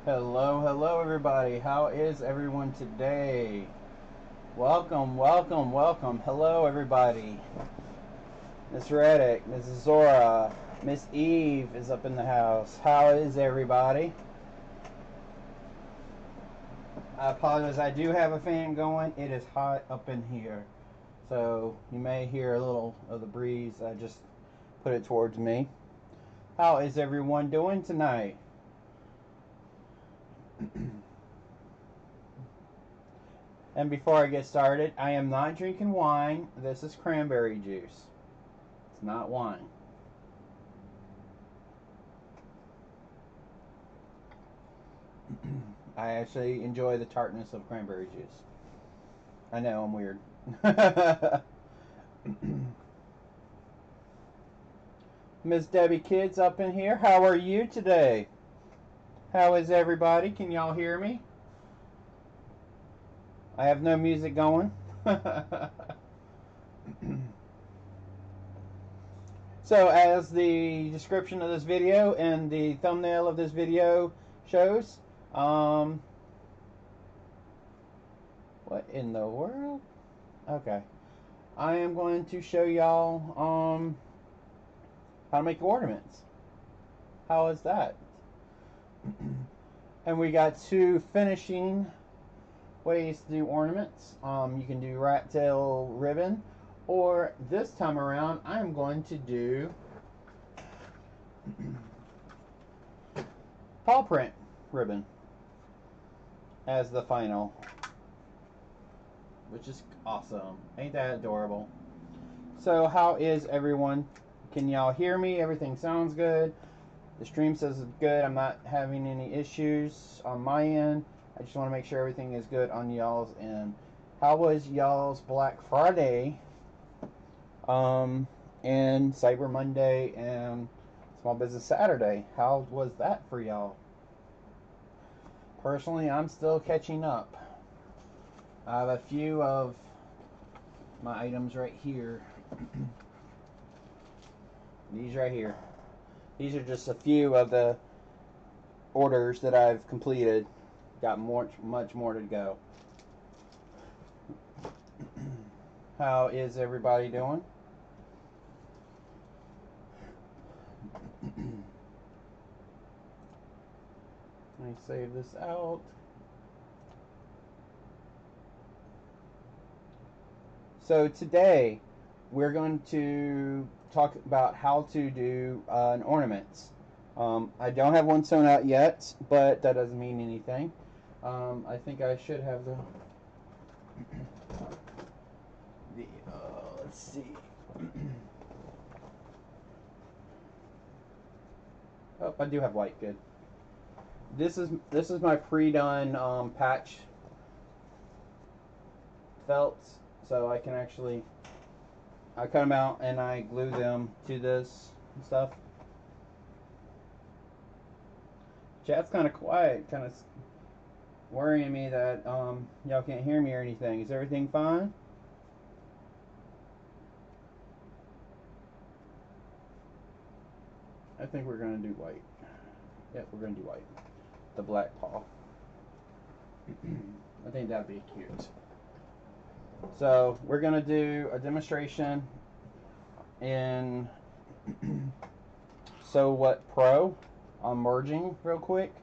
Hello everybody. How is everyone today? Welcome. Hello everybody. Miss Reddick, Mrs. Zora, Miss Eve is up in the house. How is everybody? I apologize. I do have a fan going. It is hot up in here, so you may hear a little of the breeze. I just put it towards me. How is everyone doing tonight? And before I get started, I am not drinking wine. This is cranberry juice. It's not wine. I actually enjoy the tartness of cranberry juice. I know, I'm weird. Miss Debbie Kids up in here. How are you today? How is everybody? Can y'all hear me? I have no music going. So as the description of this video and the thumbnail of this video shows, what in the world? Okay. I am going to show y'all how to make ornaments. How is that? And we got two finishing ways to do ornaments. You can do rat tail ribbon, or this time around I'm going to do paw print ribbon as the final, which is awesome. Ain't that adorable? So how is everyone? Can y'all hear me? Everything sounds good. The stream says it's good. I'm not having any issues on my end. I just want to make sure everything is good on y'all's end. How was y'all's Black Friday, and Cyber Monday, and Small Business Saturday? How was that for y'all? Personally, I'm still catching up. I have a few of my items right here. These right here. These are just a few of the orders that I've completed. Got much more to go. How is everybody doing? Let me save this out. So today we're going to talk about how to do an ornaments. I don't have one sewn out yet, but that doesn't mean anything. I think I should have the let's see. Oh, I do have white. Good. This is my pre-done patch felts, so I can actually cut them out and I glue them to this and stuff. Chat's kind of quiet, kind of worrying me that y'all can't hear me or anything. Is everything fine? I think we're going to do white. Yep, we're going to do white. The black paw. I think that'd be cute. So we're going to do a demonstration in So What Pro. I'm merging real quick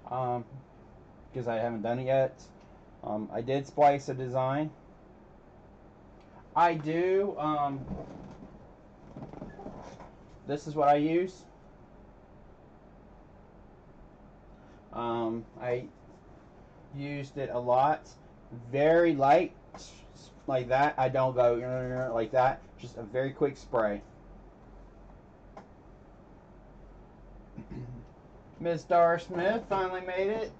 because I haven't done it yet. I did splice a design. I do. This is what I use. I used it a lot. Very light, like that. I don't go like that. Just a very quick spray. Miss Dara Smith finally made it,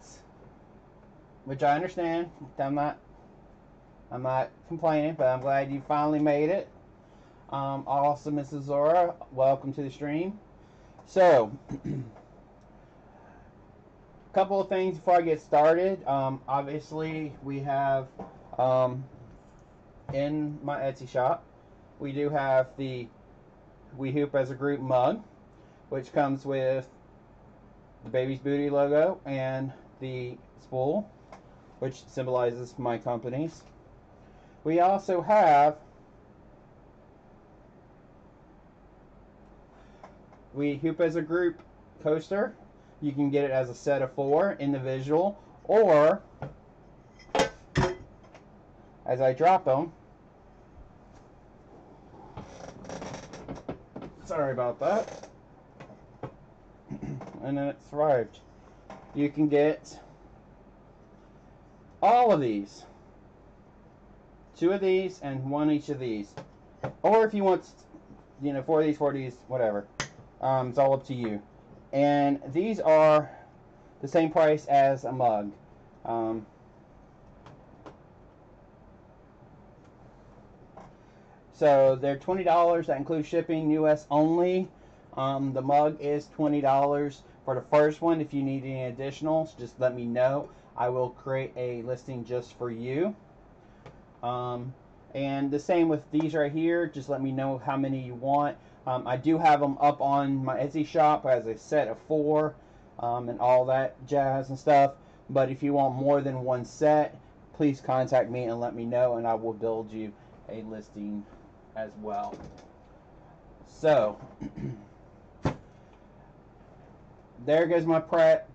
which I understand. I'm not complaining, but I'm glad you finally made it. Also, Mrs. Zora, welcome to the stream. So, a couple of things before I get started. Obviously, we have in my Etsy shop, we do have the We Hoop as a Group mug, which comes with the baby's booty logo and the spool, which symbolizes my company's. We also have We Hoop as a Group coaster. You can get it as a set of 4 individual, or as I drop them, sorry about that, and then it thrived. You can get all of these, 2 of these and 1 each of these, or if you want, 4 of these, whatever. It's all up to you. And these are the same price as a mug. So they're $20. That includes shipping, US only. The mug is $20 for the first one. If you need any additionals, just let me know. I will create a listing just for you. And the same with these right here. Just let me know how many you want. I do have them up on my Etsy shop as a set of 4 and all that jazz and stuff. But if you want more than 1 set, please contact me and let me know, and I will build you a listing as well. So there goes my product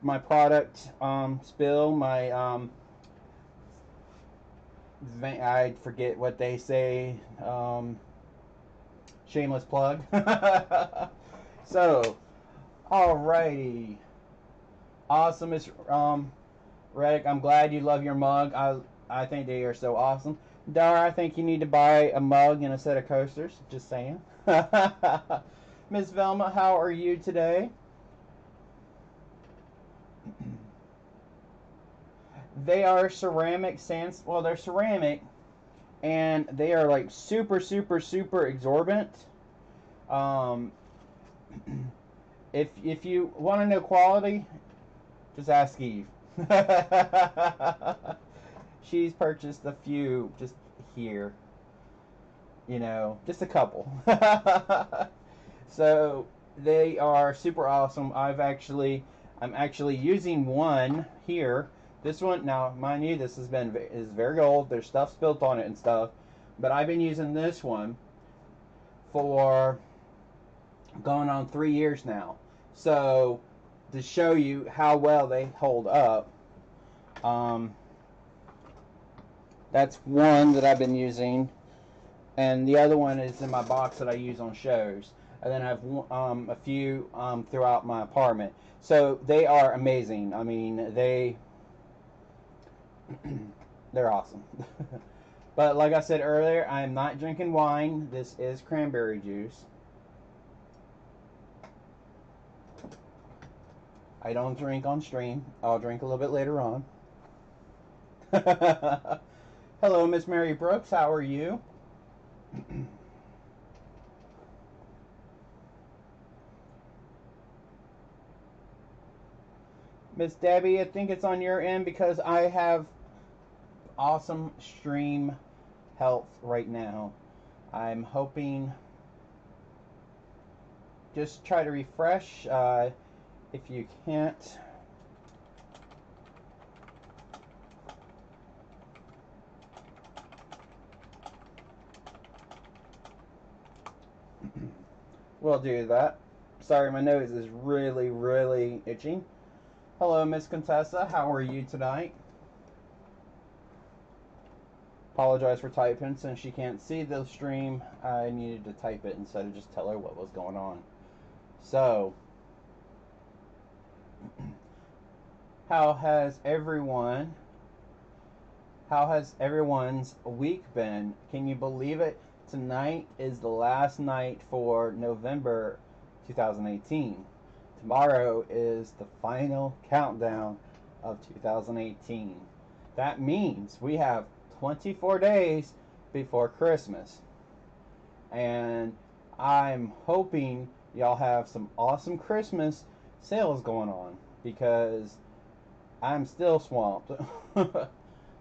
spill. I forget what they say. Shameless plug. So, alrighty. Awesome, Miss Reddick. I'm glad you love your mug. I think they are so awesome. Dara, I think you need to buy a mug and a set of coasters. Just saying. Miss Velma, how are you today? They are ceramic sands. Well, they're ceramic, and they are like super exorbitant. If you want to know quality, just ask Eve. She's purchased a few just here, just a couple. So they are super awesome. I'm actually using one here. This one, now mind you, this is very old. There's stuff spilt on it and stuff, but I've been using this one for going on 3 years now. So to show you how well they hold up, that's one that I've been using, and the other one is in my box that I use on shows, and then I have a few throughout my apartment. So they are amazing. I mean, they're awesome. But like I said earlier, I am not drinking wine. This is cranberry juice. I don't drink on stream. I'll drink a little bit later on. Hello, Miss Mary Brooks. How are you? Miss Debbie, I think it's on your end because I have awesome stream health right now. I'm hoping, just try to refresh if you can't. We'll do that. Sorry, my nose is really itching. Hello, Miss Contessa. How are you tonight? Apologize for typing. Since she can't see the stream, I needed to type it instead of just tell her what was going on. So, how has everyone's week been? Can you believe it? Tonight is the last night for November 2018. Tomorrow is the final countdown of 2018. That means we have 24 days before Christmas. And I'm hoping y'all have some awesome Christmas sales going on, because I'm still swamped.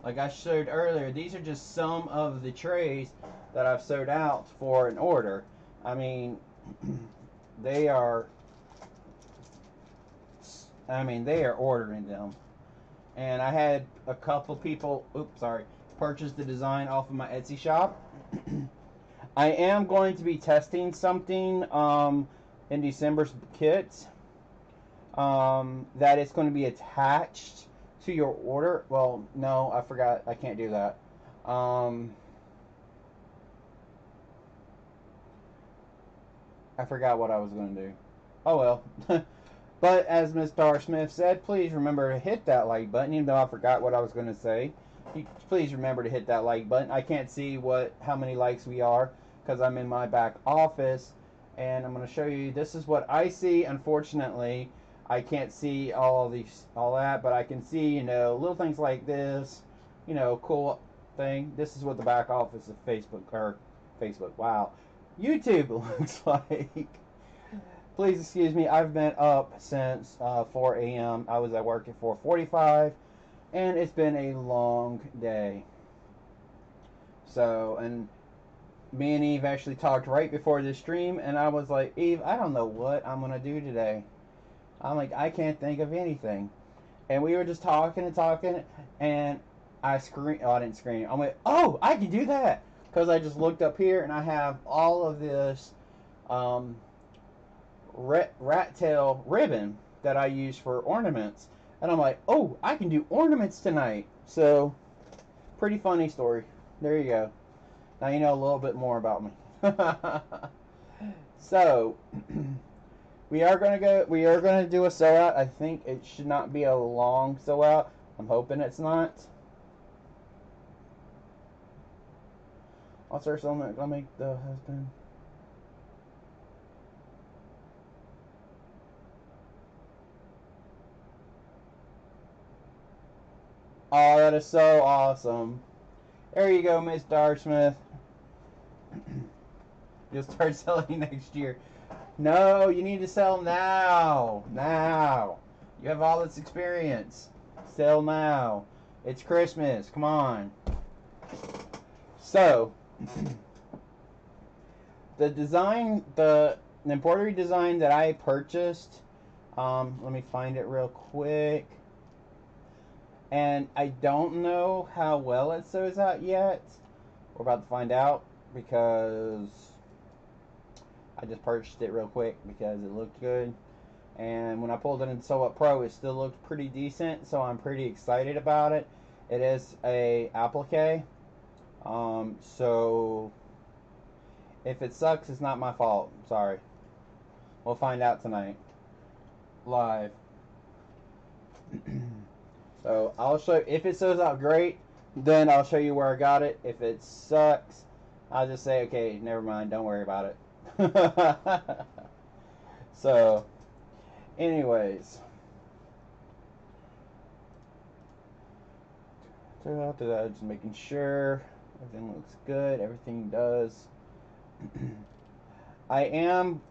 Like I showed earlier, these are just some of the trays that I've sold out for an order. I mean, they are I mean, they are ordering them. And I had a couple people, purchase the design off of my Etsy shop. I am going to be testing something in December's kit that is going to be attached to your order. Well, no, I forgot. I can't do that. I forgot what I was going to do. Oh well. But as Ms. Dar Smith said, please remember to hit that like button, even though I forgot what I was going to say. Please remember to hit that like button. I can't see how many likes we are because I'm in my back office, and I'm going to show you. This is what I see. Unfortunately, I can't see all that, but I can see, little things like this, cool thing. This is what the back office of Facebook, wow, YouTube looks like. Please excuse me, I've been up since 4 a.m. I was at work at 4:45, and it's been a long day. So, and me and Eve actually talked right before this stream, and I was like, Eve, I don't know what I'm going to do today. I'm like, I can't think of anything. And we were just talking, and I screamed. Oh, I didn't scream. I'm like, oh, I can do that. Because I just looked up here, and I have all of this rat tail ribbon that I use for ornaments, and I'm like, oh, I can do ornaments tonight. So pretty funny story. There you go. Now you know a little bit more about me. So we are gonna do a sew out. I think it should not be a long sew out. I'm hoping it's not. I'll start something that'll make the husband. Oh, that is so awesome. There you go, Miss Darsmith. You'll start selling next year. No, you need to sell now. Now. You have all this experience. Sell now. It's Christmas. Come on. So, the design, the embroidery design that I purchased, let me find it real quick. And I don't know how well it sews out yet. We're about to find out because I just purchased it real quick because it looked good. And when I pulled it in Sew Up Pro, it still looked pretty decent, so I'm pretty excited about it. It is a applique. So if it sucks, it's not my fault. Sorry. We'll find out tonight. Live. So I'll show, if it sews out great, then I'll show you where I got it. If it sucks, I'll just say, okay, never mind, don't worry about it. So, anyways. Just making sure everything looks good, everything does. I am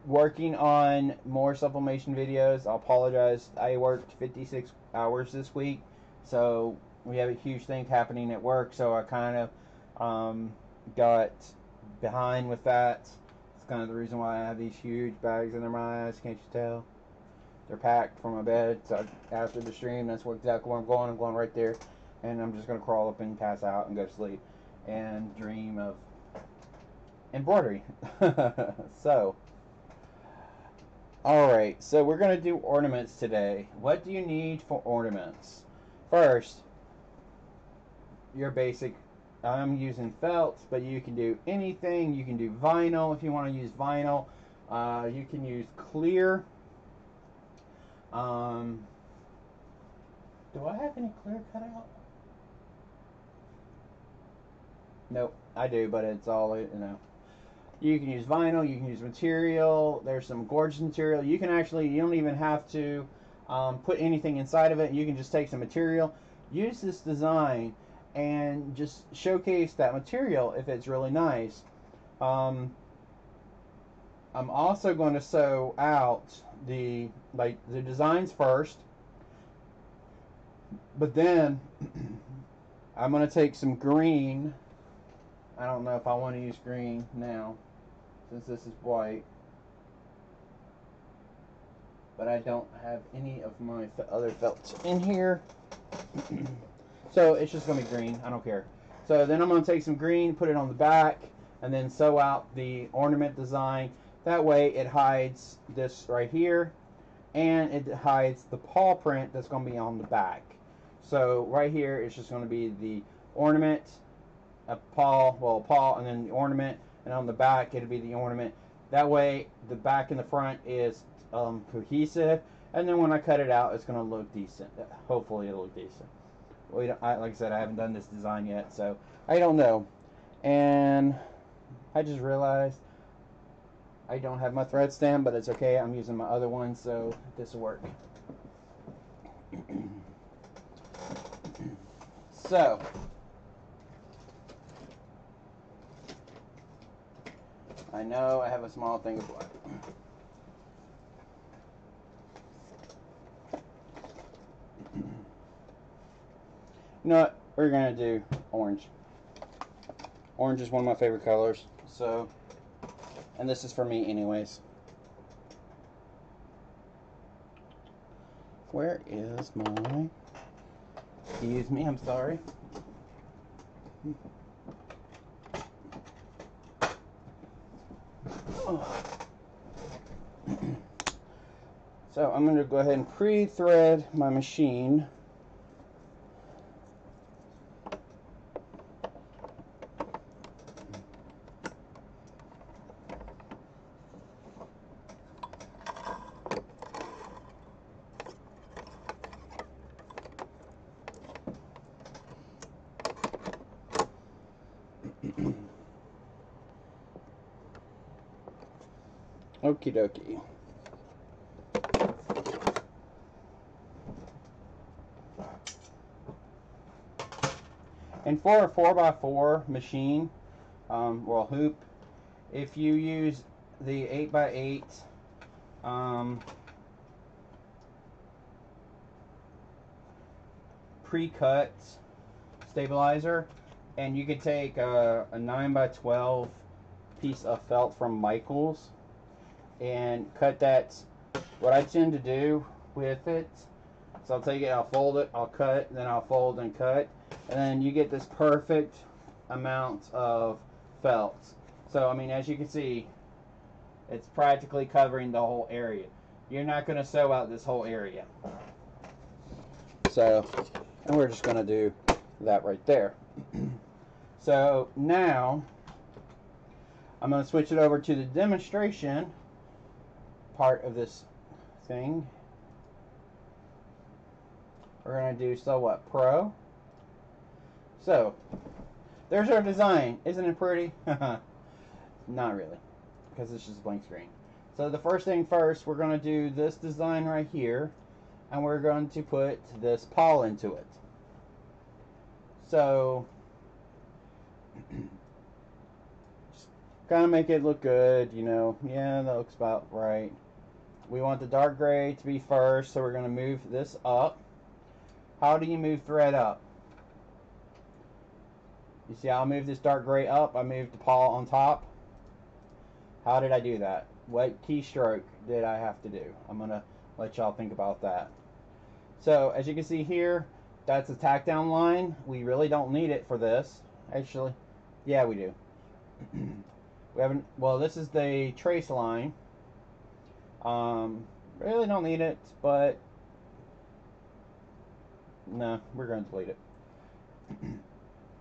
working on more sublimation videos. I apologize. I worked 56 hours this week, so we have a huge thing happening at work, so I kind of got behind with that. It's kind of the reason why I have these huge bags under my eyes. Can't you tell? They're packed from my bed, so after the stream, that's exactly where I'm going. I'm going right there, and I'm just going to crawl up and pass out and go to sleep and dream of embroidery. So, alright, so we're going to do ornaments today. What do you need for ornaments? First, your basic, I'm using felt, but you can do anything. You can do vinyl if you want to use vinyl. You can use clear. Do I have any clear cut out? Nope, I do, but it's all, You can use vinyl, you can use material. There's some gorgeous material. You can actually, you don't even have to put anything inside of it. You can just take some material, use this design, and just showcase that material if it's really nice. I'm also going to sew out the designs first, but then I'm going to take some green. I don't know if I want to use green now, since this is white. but I don't have any of my other felts in here. So it's just going to be green. I don't care. So then I'm going to take some green, put it on the back, and then sew out the ornament design. That way it hides this right here, and it hides the paw print that's going to be on the back. So right here it's just going to be the ornament, a paw, and then the ornament, and on the back it'll be the ornament. That way the back and the front is cohesive, and then when I cut it out, it's going to look decent. Hopefully it'll look decent. Like I said, I haven't done this design yet, so I don't know. And I just realized I don't have my thread stem, but it's okay. I'm using my other one, so this will work. So I know I have a small thing of black. You know what? We're going to do orange. Orange is one of my favorite colors. So, and this is for me anyways. Where is my... Excuse me, I'm sorry. So I'm going to go ahead and pre-thread my machine. Okie dokie. And for a 4x4 machine, or hoop, if you use the 8x8 pre-cut stabilizer, and you could take a 9x12 piece of felt from Michaels and cut that. What I tend to do with it, so I'll take it, I'll fold it, I'll cut, then I'll fold and cut, and then you get this perfect amount of felt. So I mean, as you can see, it's practically covering the whole area. You're not going to sew out this whole area. So, and we're just going to do that right there. So now I'm going to switch it over to the demonstration part of this thing. We're going to do Sew What Pro. So there's our design. Isn't it pretty? Not really, because it's just a blank screen. So the first thing first, we're going to do this design right here, and we're going to put this paw into it. So just kind of make it look good, you know. Yeah, that looks about right. We want the dark gray to be first, so we're going to move this up. How do you move thread up? You see, I'll move this dark gray up. I moved the paw on top. How did I do that? What keystroke did I have to do? I'm going to let y'all think about that. So, as you can see here, that's a tack down line. We really don't need it for this. Actually, yeah, we do. We haven't, well, this is the trace line. Really don't need it, but no, we're going to delete it.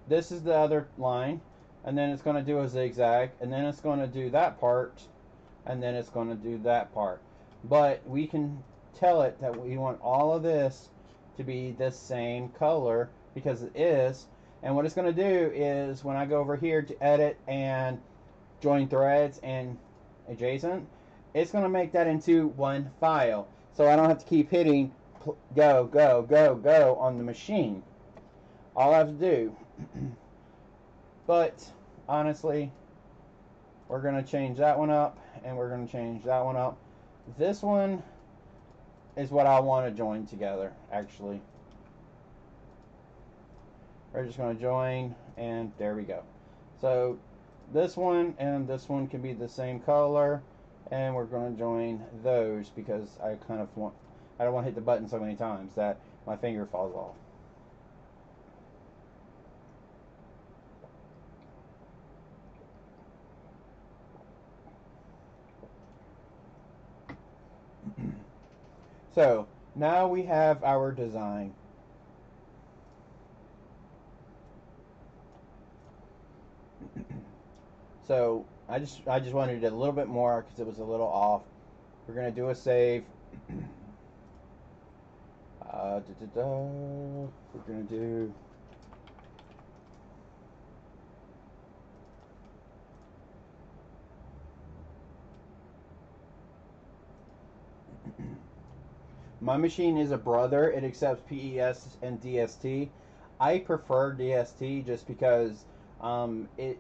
This is the other line, and then it's going to do a zigzag, and then it's going to do that part, and then it's going to do that part. But we can tell it that we want all of this to be the same color, because it is. And what it's going to do is, when I go over here to edit and join threads and adjacent, it's going to make that into one file, so I don't have to keep hitting go, go, go, go on the machine. All I have to do. But honestly, we're going to change that one up, and we're going to change that one up. This one is what I want to join together, actually. We're just going to join, and there we go. So this one and this one can be the same color, and we're going to join those because I don't want to hit the button so many times that my finger falls off. So now we have our design. So I just wanted it a little bit more because it was a little off. We're gonna do a save. We're gonna do. My machine is a brother. It accepts PES and DST. I prefer DST just because it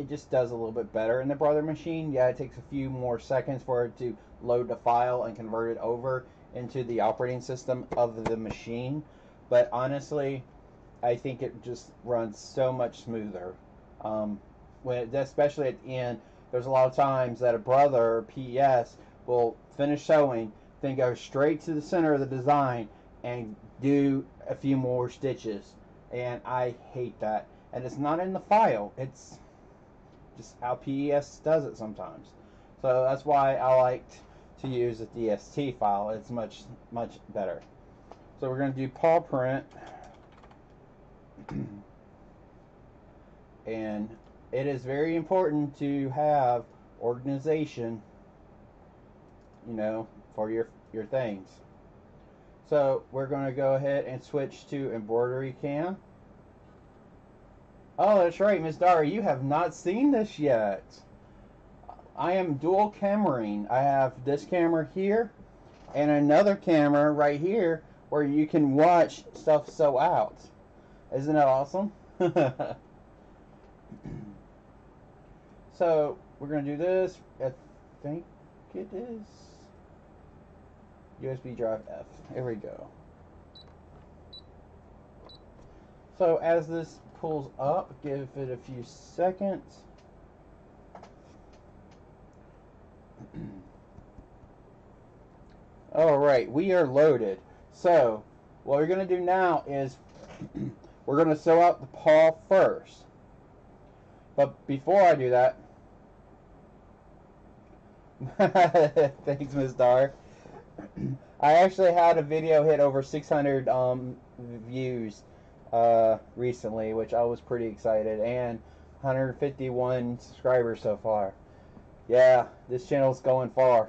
just does a little bit better in the brother machine. Yeah, it takes a few more seconds for it to load the file and convert it over into the operating system of the machine. But honestly, I think it just runs so much smoother. Especially at the end, there's a lot of times that a brother or PES will finish sewing, then go straight to the center of the design and do a few more stitches. And I hate that. And it's not in the file. It's just how PES does it sometimes. So that's why I liked to use the DST file. It's much better. So we're going to do paw print. And it is very important to have organization, for your things. So we're going to go ahead and switch to embroidery cam. Oh, that's right, Miss Dari, you have not seen this yet. I am dual cameraing. I have this camera here and another camera right here where you can watch stuff sew out. Isn't that awesome? So we're going to do this. I think it is USB drive F. Here we go. So as this pulls up, give it a few seconds. Alright, we are loaded. So what we're going to do now is we're going to sew out the paw first. But before I do that, thanks, Ms. Dar. I actually had a video hit over 600 views recently, which I was pretty excited, and 151 subscribers so far. Yeah, this channel's going far.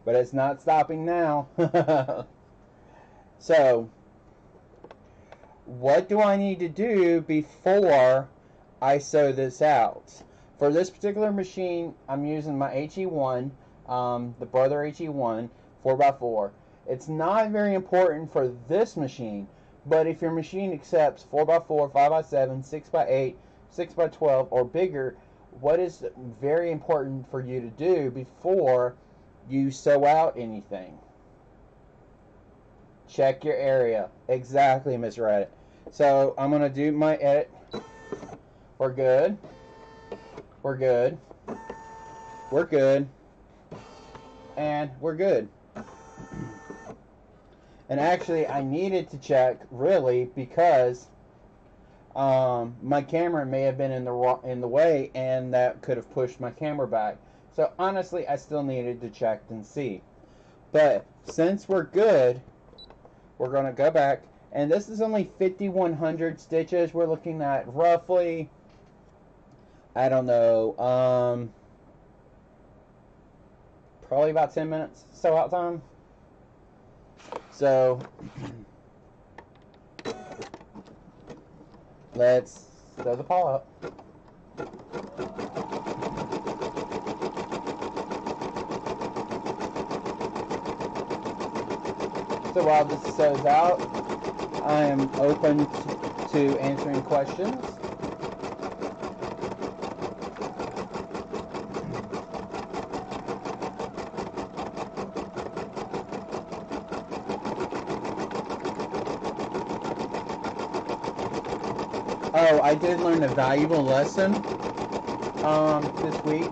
But it's not stopping now. So, what do I need to do before I sew this out? For this particular machine, I'm using my HE1, the Brother HE1 4x4. It's not very important for this machine, but if your machine accepts 4x4, 5x7, 6x8, 6x12, or bigger, what is very important for you to do before you sew out anything? Check your area. Exactly, Miss Reddit. So I'm going to do my edit. We're good. We're good. We're good. And we're good. And actually, I needed to check, really, because my camera may have been in the way, and that could have pushed my camera back. So honestly, I still needed to check and see. But since we're good, we're going to go back. And this is only 5,100 stitches. We're looking at roughly, I don't know, probably about 10 minutes sew out time. So let's sew the paw up. So while this sews out, I am open to answering questions. Oh, I did learn a valuable lesson this week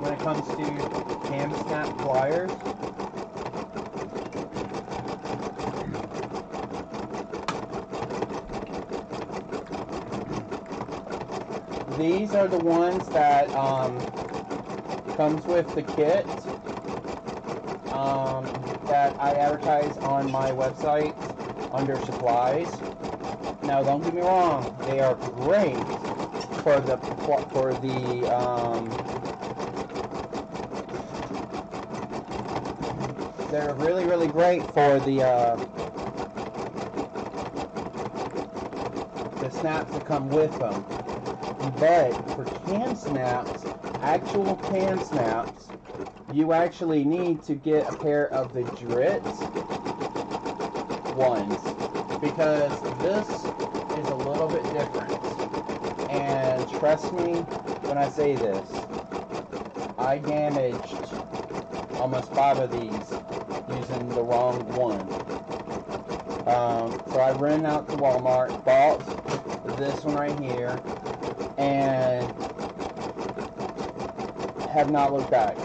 when it comes to cam snap pliers. These are the ones that comes with the kit that I advertise on my website under supplies. Now, don't get me wrong; they are great for the they're really great for the snaps that come with them. But for cam snaps, actual cam snaps, you actually need to get a pair of the Dritz ones, because this is a little bit different. And trust me when I say this, I damaged almost 5 of these using the wrong one. So I ran out to Walmart, bought this one right here, and have not looked back.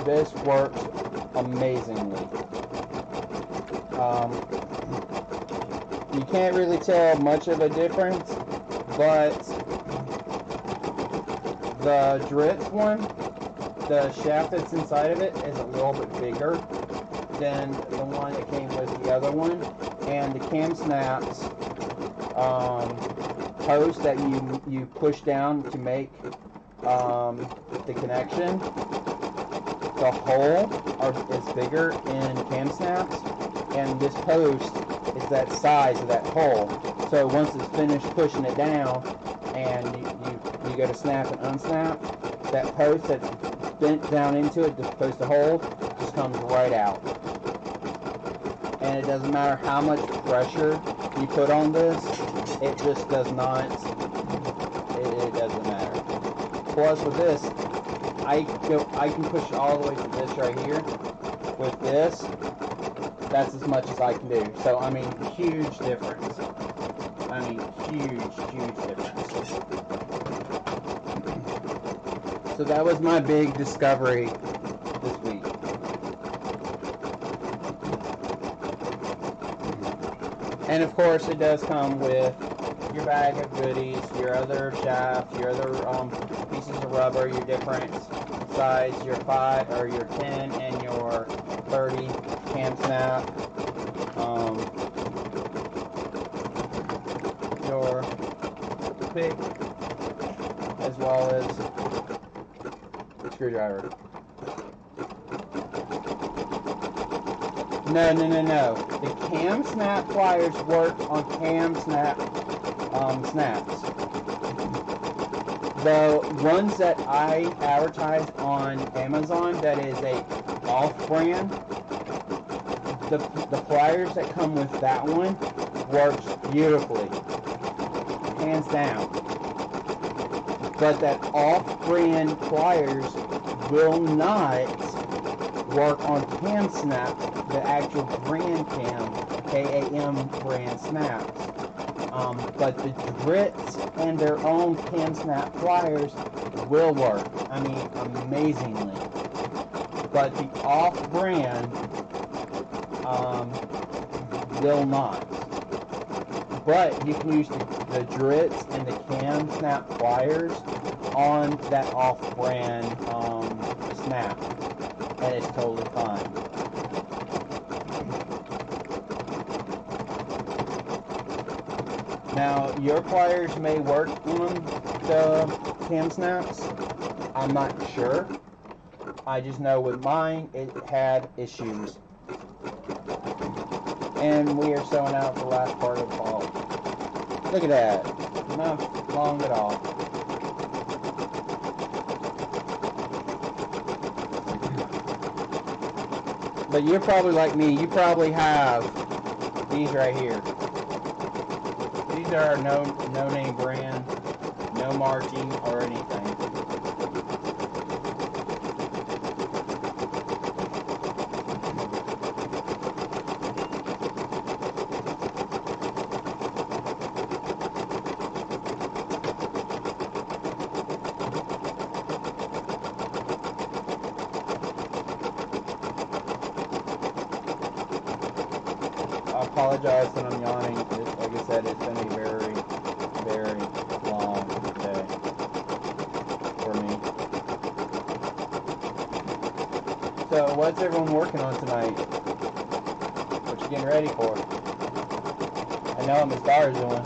This works amazingly. You can't really tell much of a difference, but the Dritz one, the shaft that's inside of it is a little bit bigger than the one that came with the other one, and the cam snaps post that you push down to make the connection, the hole is bigger in cam snaps, and this post is that size of that hole. So once it's finished pushing it down and you go to snap and unsnap, that post that's bent down into it, just supposed to hold, just comes right out. And it doesn't matter how much pressure you put on this, it just does not, it doesn't matter. Plus with this, I can push all the way to this right here. With this, that's as much as I can do. So, I mean, huge difference. I mean, huge difference. So that was my big discovery this week. And of course, it does come with your bag of goodies, your other shaft, your other pieces of rubber, your different size, your 5 or your 10 and your 30 cam snap, your pick, as well as the screwdriver. No. The cam snap pliers work on cam snap snaps. The ones that I advertise on Amazon, that is a off-brand, the pliers that come with that one works beautifully, hands down. But that off-brand pliers will not work on cam snap, the actual brand cam, KAM brand snaps. But the Dritz and their own cam snap pliers will work. I mean, amazingly. But the off-brand will not. But you can use the Dritz and the cam snap pliers on that off-brand snap, and it's totally fine. Now, your pliers may work on the cam snaps. I'm not sure. I just know with mine, it had issues. And we are sewing out the last part of the ball. Look at that. Not long at all. But you're probably like me. You probably have these right here. These are no name brand, no marking or anything. apologize that I'm yawning. Like I said, it's been a very, very long day for me. So, what's everyone working on tonight? What you getting ready for? I know what Miss Star's doing.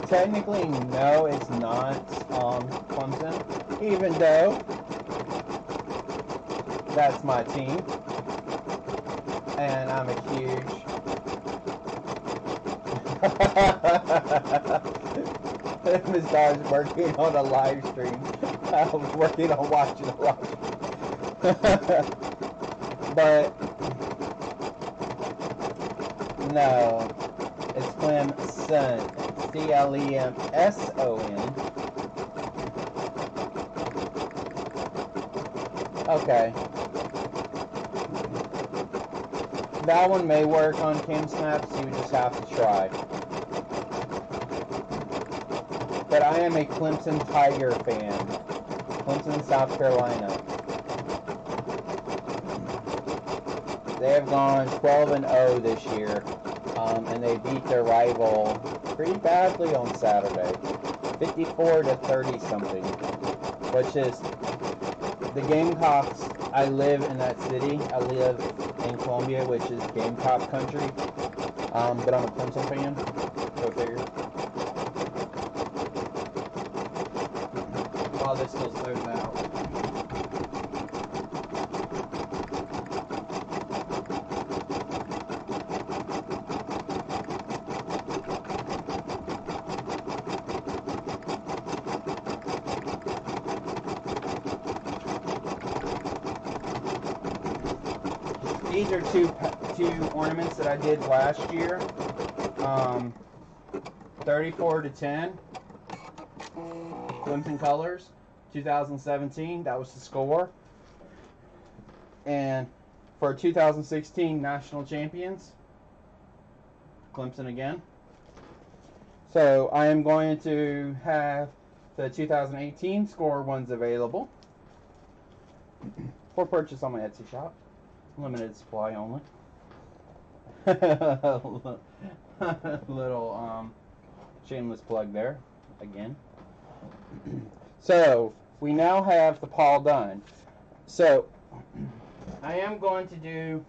Technically, no, it's not Clemson, even though that's my team, and I'm a huge Miss Star's working on a live stream. I was working on watching a live stream. But no, it's Clemson. Clemson. Okay. That one may work on Cam Snaps, you just have to try. But I am a Clemson Tiger fan. Clemson, South Carolina. They have gone 12-0 this year. And they beat their rival pretty badly on Saturday, 54-30 something, which is the Gamecocks. I live in that city. I live in Columbia, which is Gamecock country, but I'm a Clemson fan, go figure. While this still slows out. These are two ornaments that I did last year. 34-10. Clemson colors. 2017. That was the score. And for 2016 national champions, Clemson again. So I am going to have the 2018 score ones available for purchase on my Etsy shop. Limited supply only. Little shameless plug there again. So we now have the paw done. So I am going to do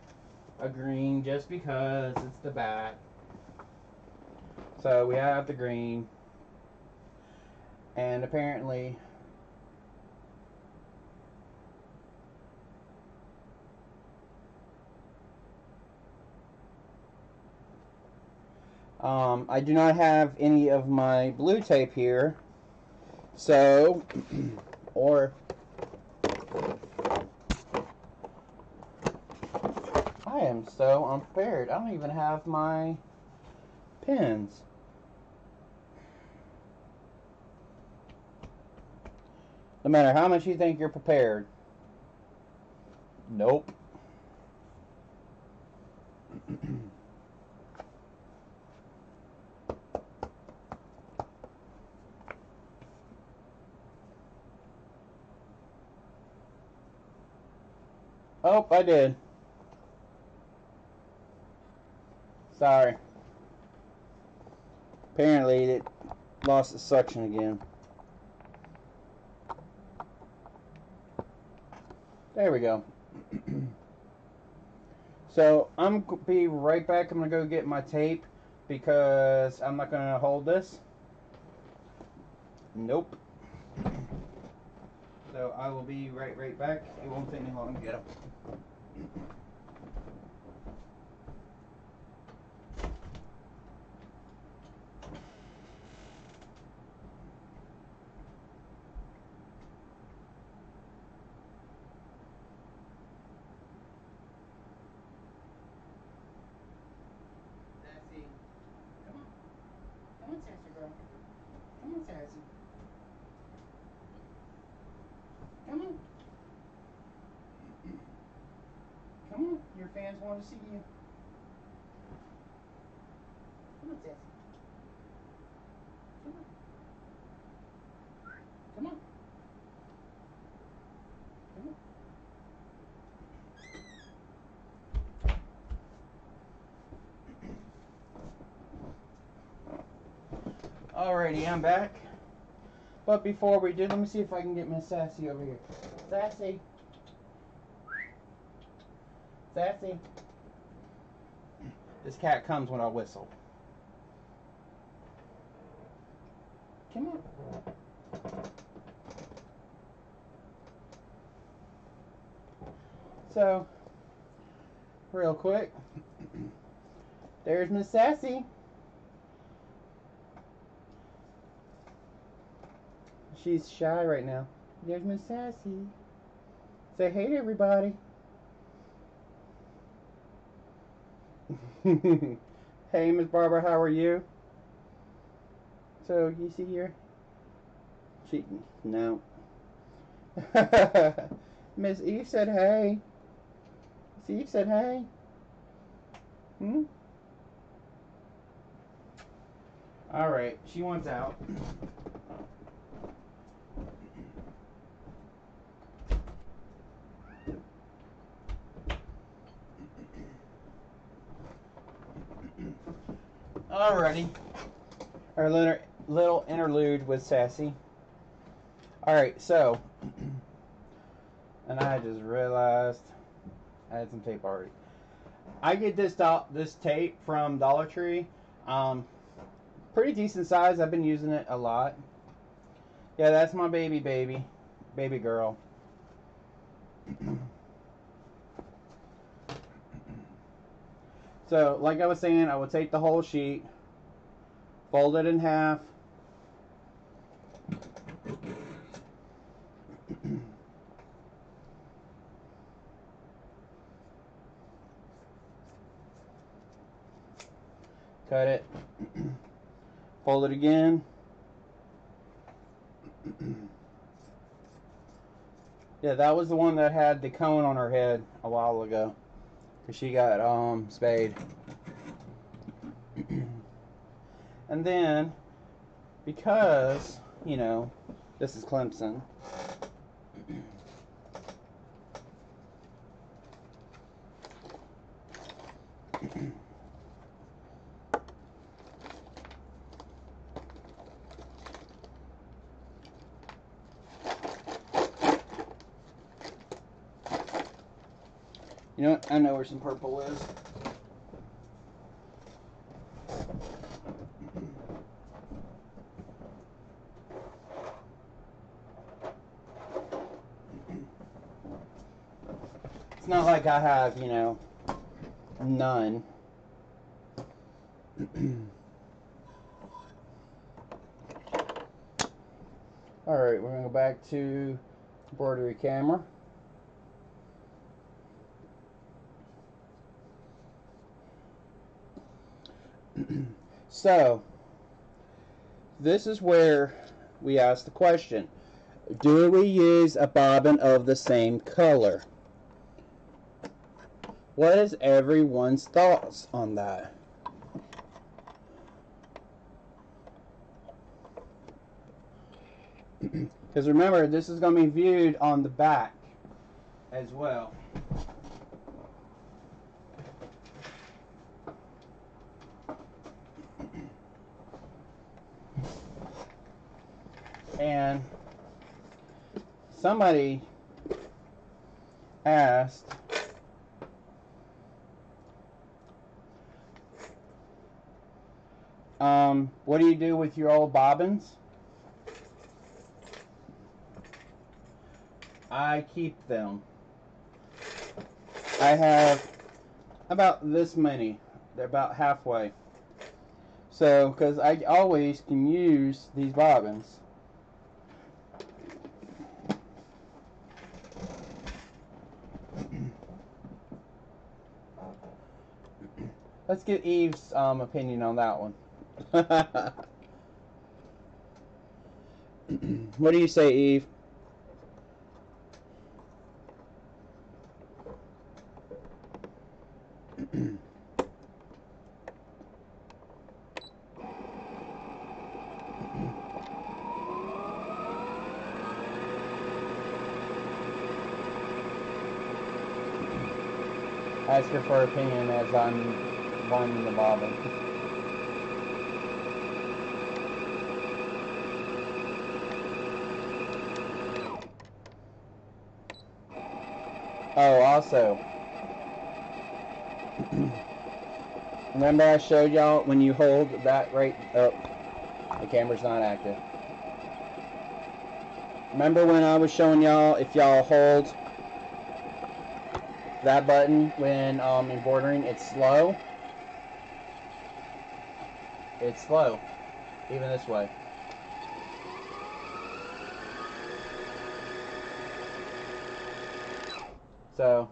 a green just because it's the back. So we have the green, and apparently I do not have any of my blue tape here, so, or, I am so unprepared. I don't even have my pens. No matter how much you think you're prepared. Nope. Oh, I did. Sorry. Apparently it lost its suction again. There we go. So I'm gonna be right back. I'm gonna go get my tape because I'm not gonna hold this. Nope. So I will be right back. It won't take me long to get them. Sassy. Come on. Come on, Sassy girl. Come on, Sassy. Come on. Come on. Your fans want to see you. Come on, Sassy. Come on. Come on. Come on. Alrighty, I'm back. But before we do, let me see if I can get Miss Sassy over here. Sassy. Sassy. This cat comes when I whistle. Come on. So, real quick, there's Miss Sassy. She's shy right now. There's Miss Sassy. Say hey to everybody. Hey, Miss Barbara, how are you? So, you see here? She, no. Miss Eve said hey. Miss Eve said hey. Hmm? Alright, she wants out. Alrighty. Our little interlude with Sassy. Alright, so. And I just realized I had some tape already. I get this tape from Dollar Tree. Pretty decent size. I've been using it a lot. Yeah, that's my baby girl. So, like I was saying, I would take the whole sheet, fold it in half, cut it, fold it again, yeah, that was the one that had the cone on her head a while ago, because she got spayed. And then, because, you know, this is Clemson, you know what? I know where some purple is. It's not like I have, you know, none. Alright, we're going to go back to embroidery camera. So, this is where we ask the question, do we use a bobbin of the same color? What is everyone's thoughts on that? Because remember, this is going to be viewed on the back as well. And somebody asked, what do you do with your old bobbins? I keep them. I have about this many. They're about halfway. So, because I always can use these bobbins. Let's get Eve's opinion on that one. What do you say, Eve? ask her for opinion as I'm winding the bobbin. Oh, also, remember I showed y'all when you hold that right up, the camera's not active. Remember when I was showing y'all if y'all hold that button when embroidering, it's slow. It's slow, even this way. So,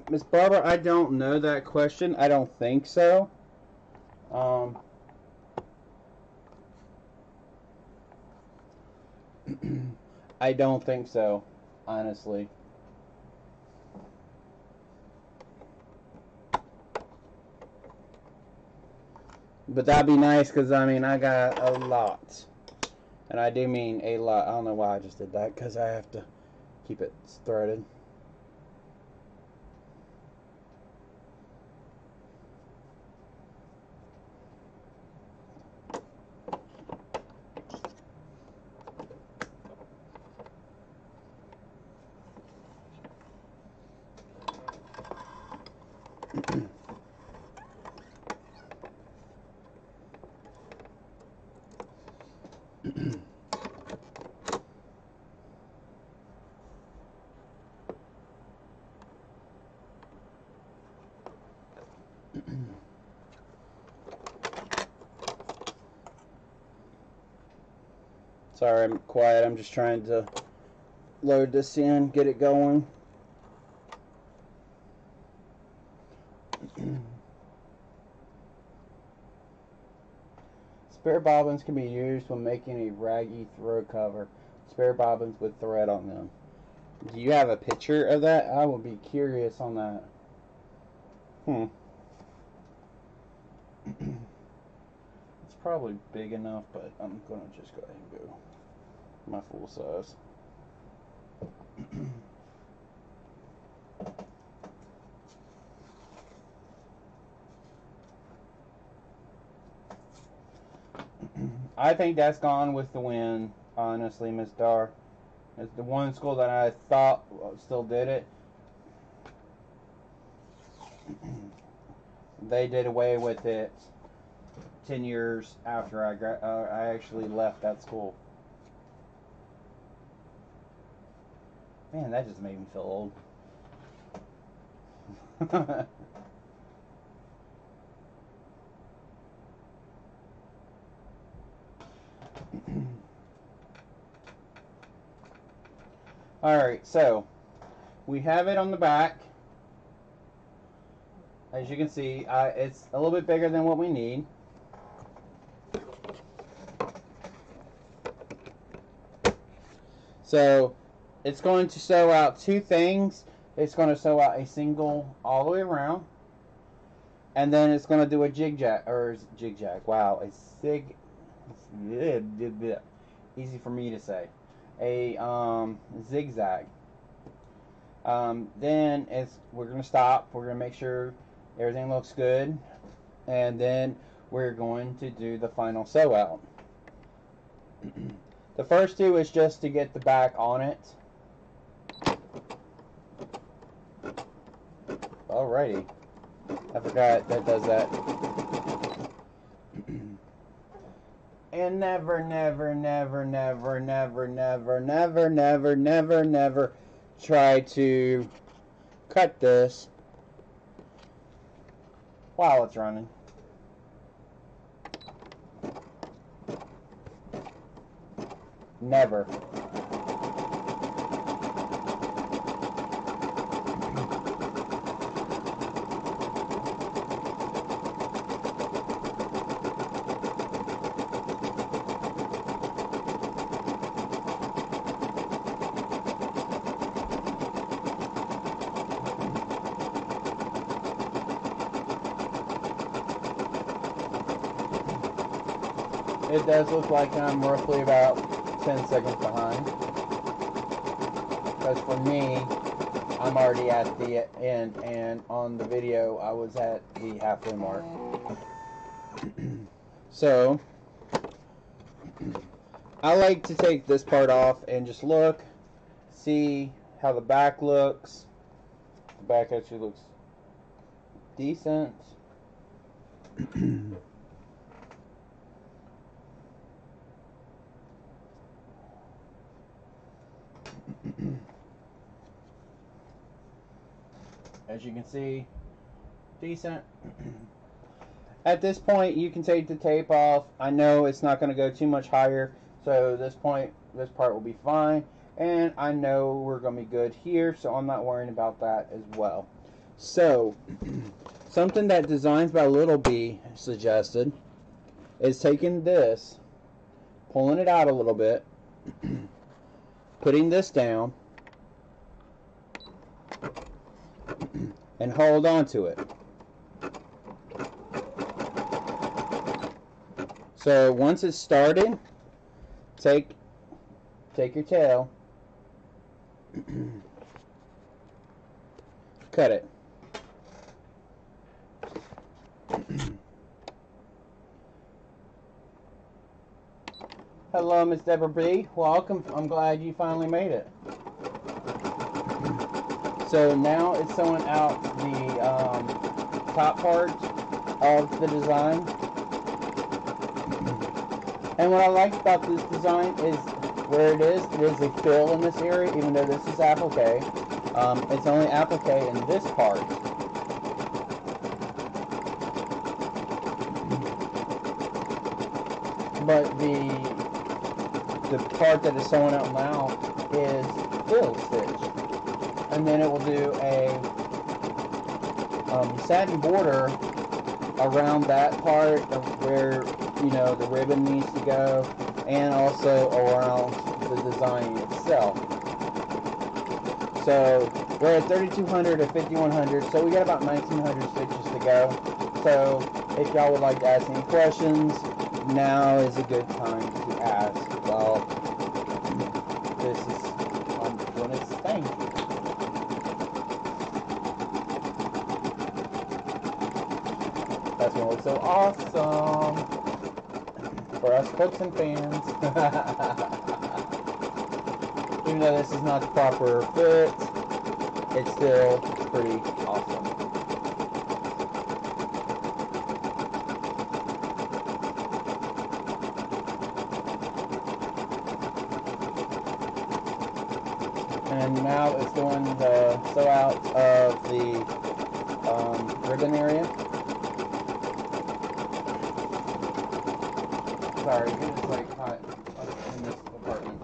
Miss Barbara, I don't know that question. I don't think so. I don't think so, honestly. But that'd be nice, because, I mean, I got a lot. And I do mean a lot. I don't know why I just did that, because I have to keep it threaded. Sorry, I'm quiet. I'm just trying to load this in, get it going. Spare bobbins can be used when making a raggy throw cover. Spare bobbins with thread on them. Do you have a picture of that? I would be curious on that. It's probably big enough, but I'm going to just go ahead and go my full size. I think that's Gone with the Wind, honestly, Miss Dar. It's the one school that I thought still did it. They did away with it 10 years after I actually left that school. Man, that just made me feel old. Alright, so we have it on the back. As you can see, it's a little bit bigger than what we need. So it's going to sew out two things. It's going to sew out a single all the way around. And then it's going to do a jig-jag. Wow, a easy for me to say. A zigzag. Then we're going to stop. We're going to make sure everything looks good. And then we're going to do the final sew out. The first two is just to get the back on it. Alrighty. I forgot that does that. And never, never, never, never, never, never, never, never, never, never try to cut this while it's running. Never. It does look like I'm roughly about 10 seconds behind. Because for me, I'm already at the end, and on the video, I was at the halfway mark. So, I like to take this part off and just look, see how the back looks. The back actually looks decent. As you can see, decent. At this point, you can take the tape off. I know it's not going to go too much higher, so this part will be fine. And I know we're going to be good here, so I'm not worrying about that as well. So, something that Designs by Little B suggested is taking this, pulling it out a little bit, putting this down, and hold on to it. So once it's started, take your tail, cut it. Hello, Miss Deborah B. Welcome. I'm glad you finally made it. So now it's sewing out the top part of the design. And what I like about this design is where it is a fill in this area, even though this is applique. It's only applique in this part. But the part that is sewn out now is fill stitch. And then it will do a satin border around that part of where, you know, the ribbon needs to go, and also around the design itself. So we're at 3,200 to 5,100, so we got about 1,900 stitches to go. So if y'all would like to ask any questions, now is a good time to ask. Well, this is doing its thing. That's gonna look so awesome for us folks and fans. Even though this is not the proper fit, it's still pretty awesome. And now it's doing the sew out of the ribbon area. Sorry, it's like hot in this apartment.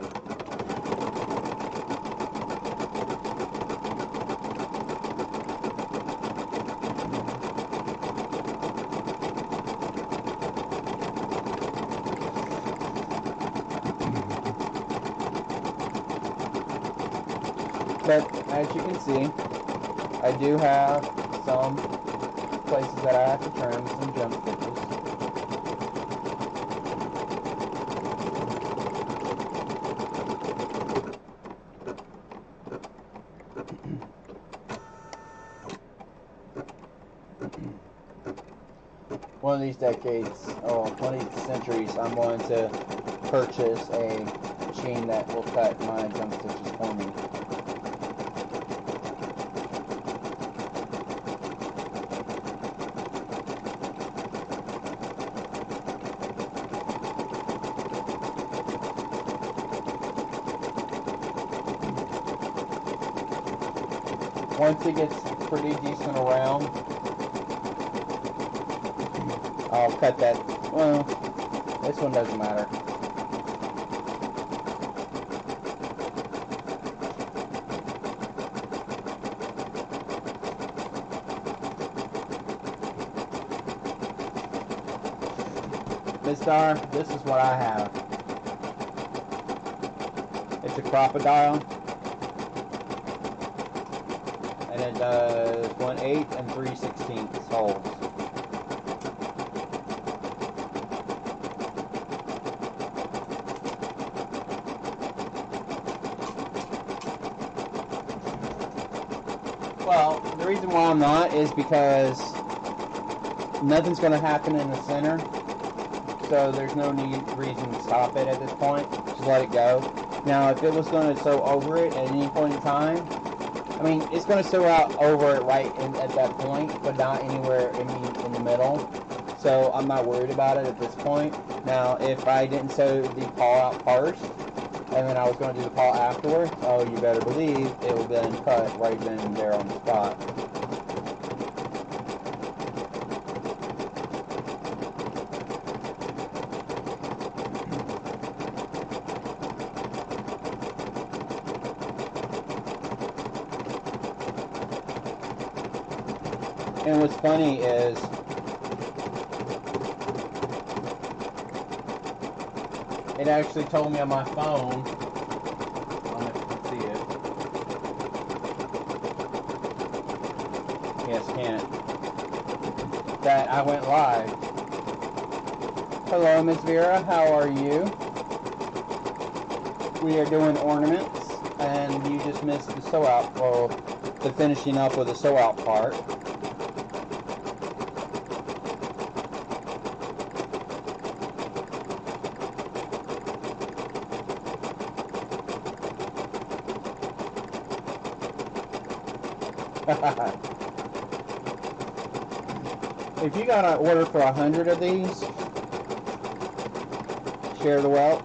But as you can see, I do have some places that I have to trim, some jump stitches. One of these decades, or one of these centuries, I'm going to purchase a machine that will cut my jump stitches for me. Once it gets pretty decent around, I'll cut that. Well, this one doesn't matter. Miss Dar, this is what I have. It's a crocodile. And it does 1/8 and 3/16 holes. Well, the reason why I'm not is because nothing's going to happen in the center, so there's no reason to stop it at this point. Just let it go. Now, if it was going to sew over it at any point in time, I mean, it's going to sew out over it right at that point, but not anywhere in the middle. So I'm not worried about it at this point. Now, if I didn't sew the paw out first, and then I was going to do the paw afterwards, oh, you better believe it will then cut right then and there on the spot. And what's funny is it actually told me on my phone, I don't know if you can see it. Yes, can't. That I went live. Hello, Miss Vera, how are you? We are doing ornaments, and you just missed the sew out, well, the finishing up with the sew out part. If you got an order for 100 of these, share the wealth.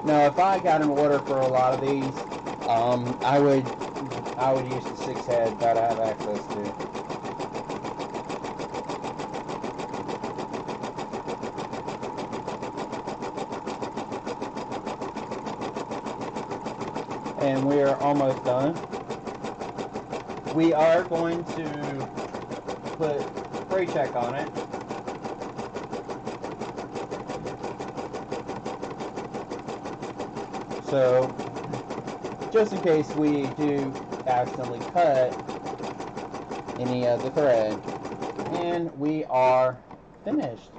Now, if I got an order for a lot of these, I would use the 6 head that I have access to. And we are almost done. We are going to put spray check on it. So, just in case we do accidentally cut any of the thread. And we are finished.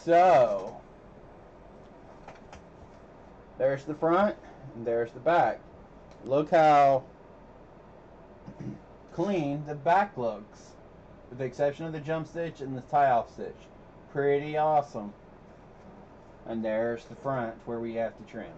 So, there's the front and there's the back. Look how clean the back looks, with the exception of the jump stitch and the tie-off stitch. Pretty awesome. And there's the front where we have to trim.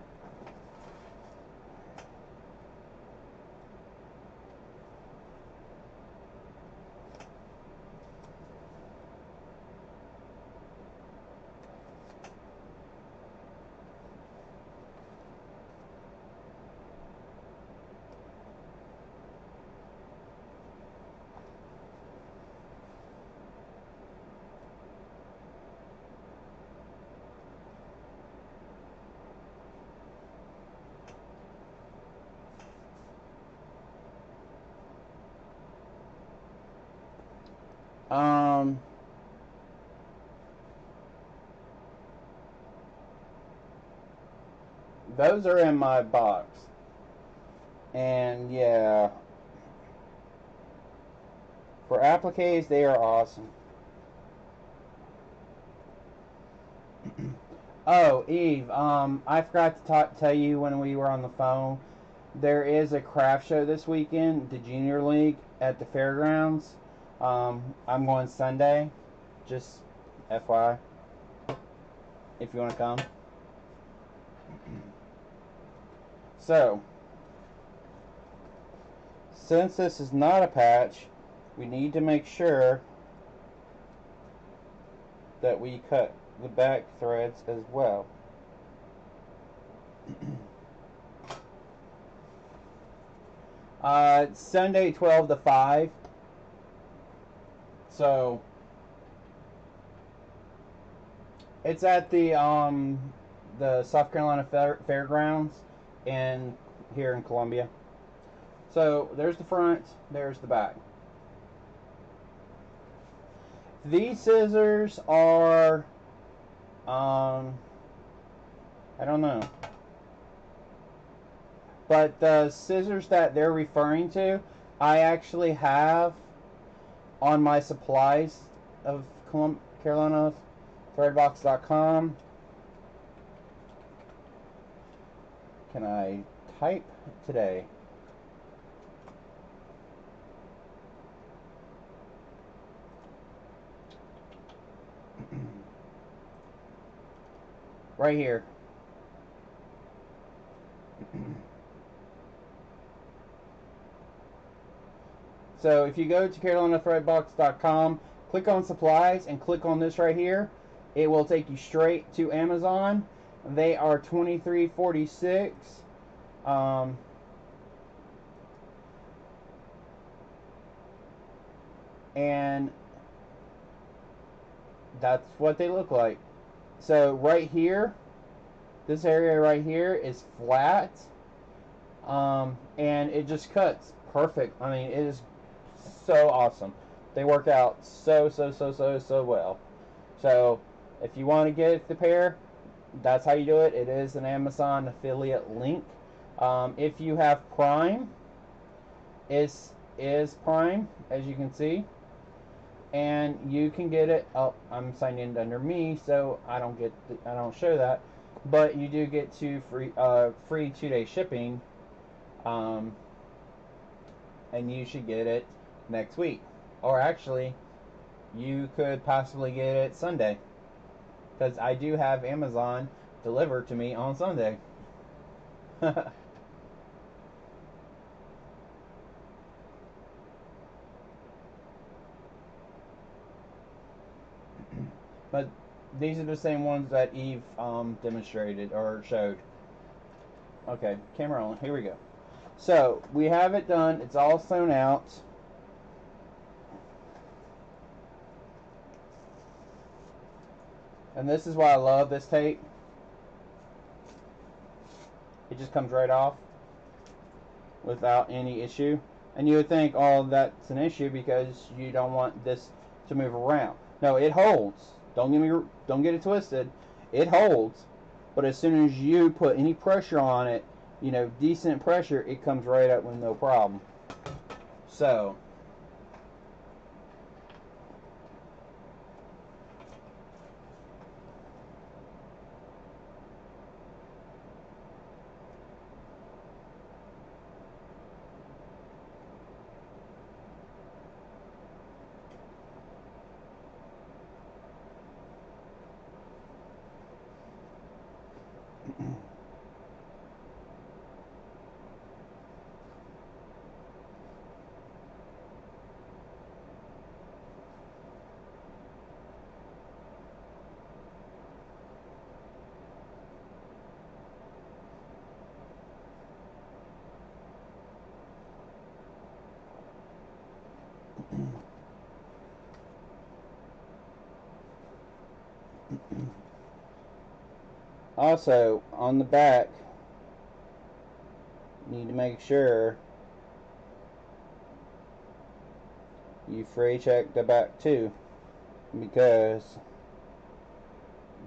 Those are in my box. And yeah, for appliques, they are awesome. Oh, Eve, I forgot to tell you when we were on the phone. There is a craft show this weekend, the Junior League at the fairgrounds. I'm going Sunday, just FYI, if you want to come. So, since this is not a patch, we need to make sure that we cut the back threads as well. Sunday 12 to 5. So it's at the South Carolina Fairgrounds here in Columbia. So there's the front, there's the back. These scissors are I don't know. But the scissors that they're referring to, I actually have on my supplies of Carolina Threadbox.com. Can I type today? Right here. So if you go to CarolinaThreadbox.com, click on supplies and click on this right here, it will take you straight to Amazon. They are $23.46. And that's what they look like. So right here, this area right here is flat, and it just cuts perfect. I mean, it is so awesome. They work out so well. So if you want to get the pair, that's how you do it. It is an Amazon affiliate link. If you have Prime, is Prime, as you can see, and you can get it. Oh, I'm signed in under me, so I don't show that, but you do get free 2-day shipping, and you should get it next week, or actually, you could possibly get it Sunday, because I do have Amazon deliver to me on Sunday. But these are the same ones that Eve demonstrated or showed. Okay, camera on. Here we go. So we have it done. It's all sewn out. And this is why I love this tape. It just comes right off without any issue. And you would think, oh, that's an issue because you don't want this to move around. No, it holds. Don't get it twisted. It holds, but as soon as you put any pressure on it, decent pressure, it comes right up with no problem. So also on the back, you need to make sure you free check the back too, because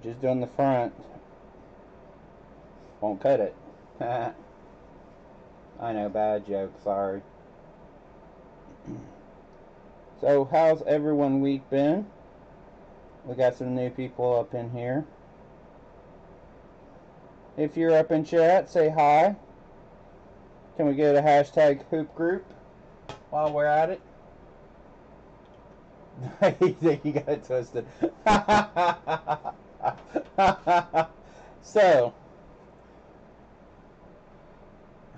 just doing the front won't cut it. I know, bad joke, sorry. So how's everyone week been? We got some new people up in here. If you're up in chat, say hi. Can we get a hashtag hoop group while we're at it? You got it twisted. So,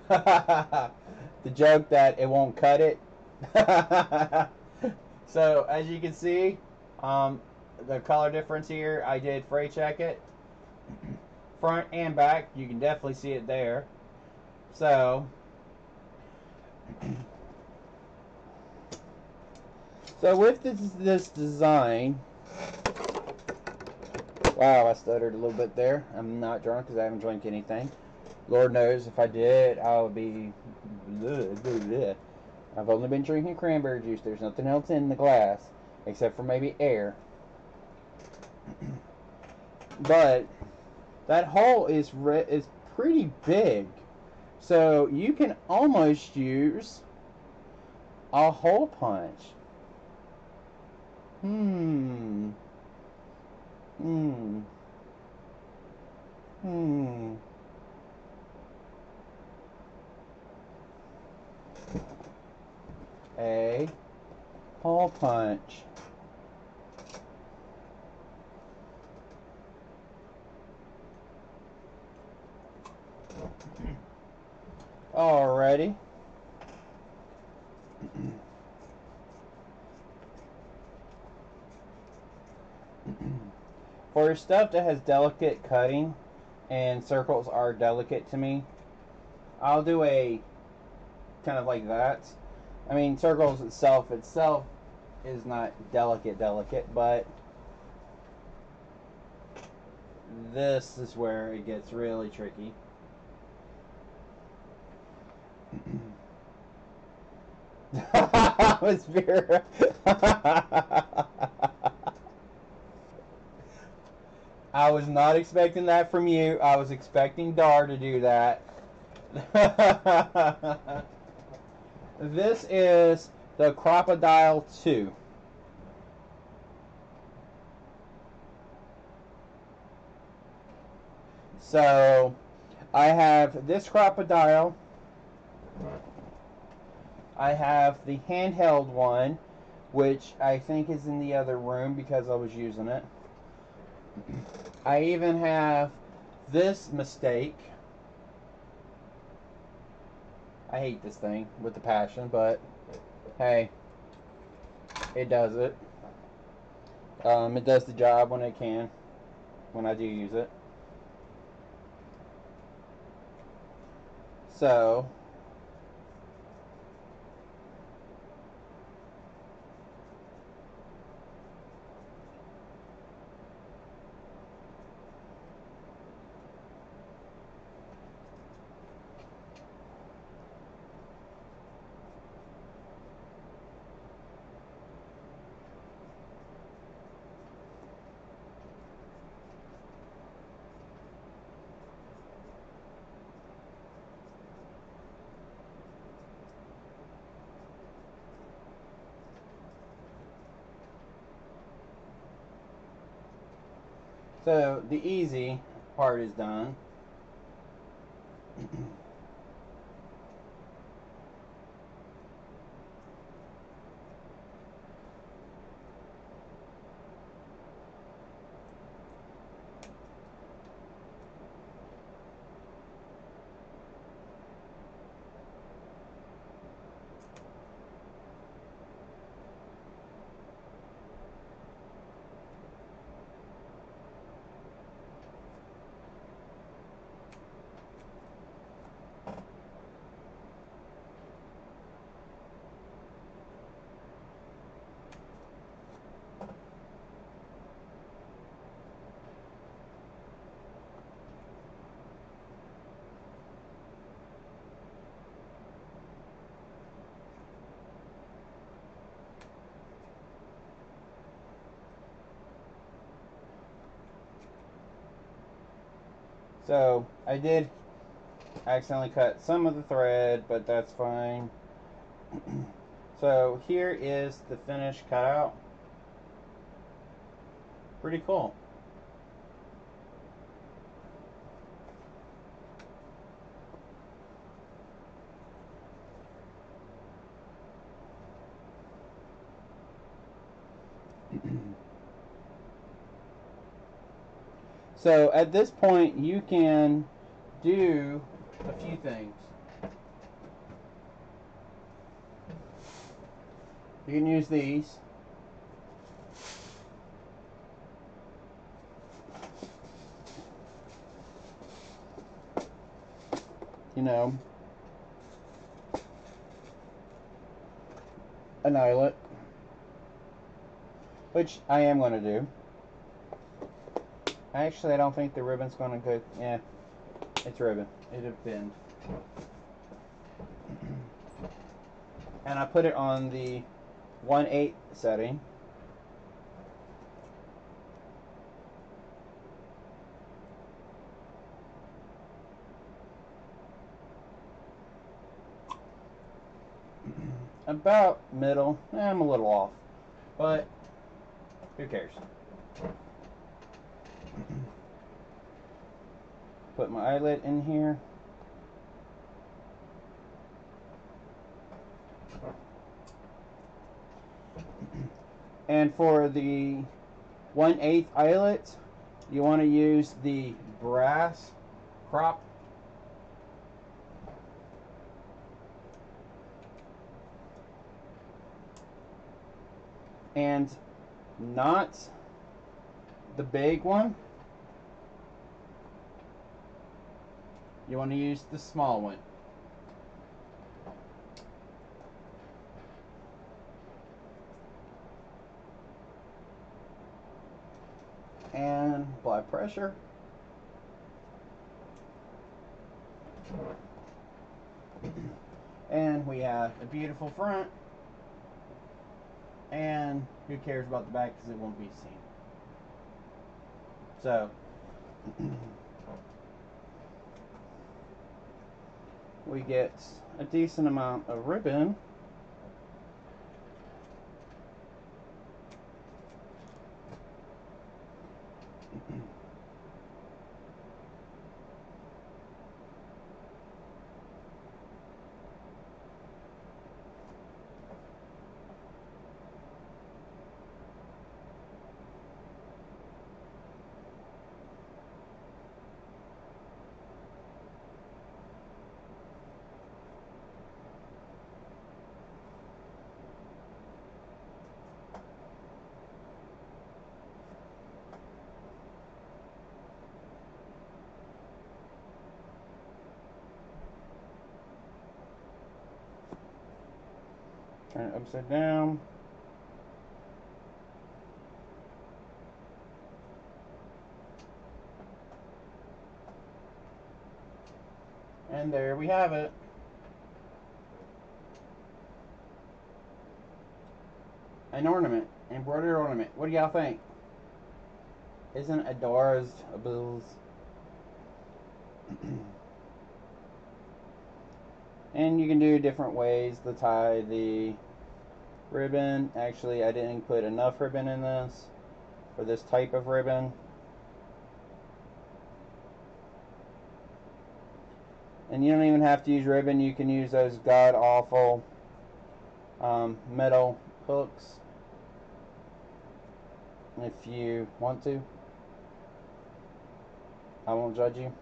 the joke that it won't cut it. So, as you can see, the color difference here, I did fray check it. Front and back, you can definitely see it there. So, with this design, wow, I stuttered a little bit there. I'm not drunk because I haven't drank anything. Lord knows if I did, I would be bleh. I've only been drinking cranberry juice. There's nothing else in the glass except for maybe air. But that hole is pretty big. So you can almost use a hole punch. Hmm. Hmm. Hmm. A hole punch. Alrighty. For stuff that has delicate cutting, and circles are delicate to me, I'll do a kind of like that. I mean, circles itself is not delicate, but this is where it gets really tricky. Atmosphere. I was not expecting that from you. I was expecting Dar to do that. This is the Crocodile 2. So I have this Crocodile. I have the handheld one, which I think is in the other room because I was using it. I even have this mistake. I hate this thing with the passion, but hey, it does it. It does the job when it can, when I do use it. So, so the easy part is done. So I did accidentally cut some of the thread, but that's fine. So here is the finished cutout. Pretty cool. So at this point, you can do a few things. You can use these. You know, an eyelet, which I am going to do. Actually, I don't think the ribbon's going to go. Yeah, it's ribbon. It'll bend. And I put it on the 1/8 setting. about middle. I'm a little off, but who cares? Put my eyelet in here. And for the 1/8 eyelet, you want to use the brass crop. And not the big one. You want to use the small one. And blood pressure. And we have a beautiful front. And who cares about the back because it won't be seen. So we get a decent amount of ribbon. Turn it upside down. And there we have it. An ornament, embroidered ornament. What do y'all think? Isn't it adorable? And you can do different ways to tie the ribbon. Actually, I didn't put enough ribbon in this for this type of ribbon. And you don't even have to use ribbon. You can use those god-awful metal hooks if you want to. I won't judge you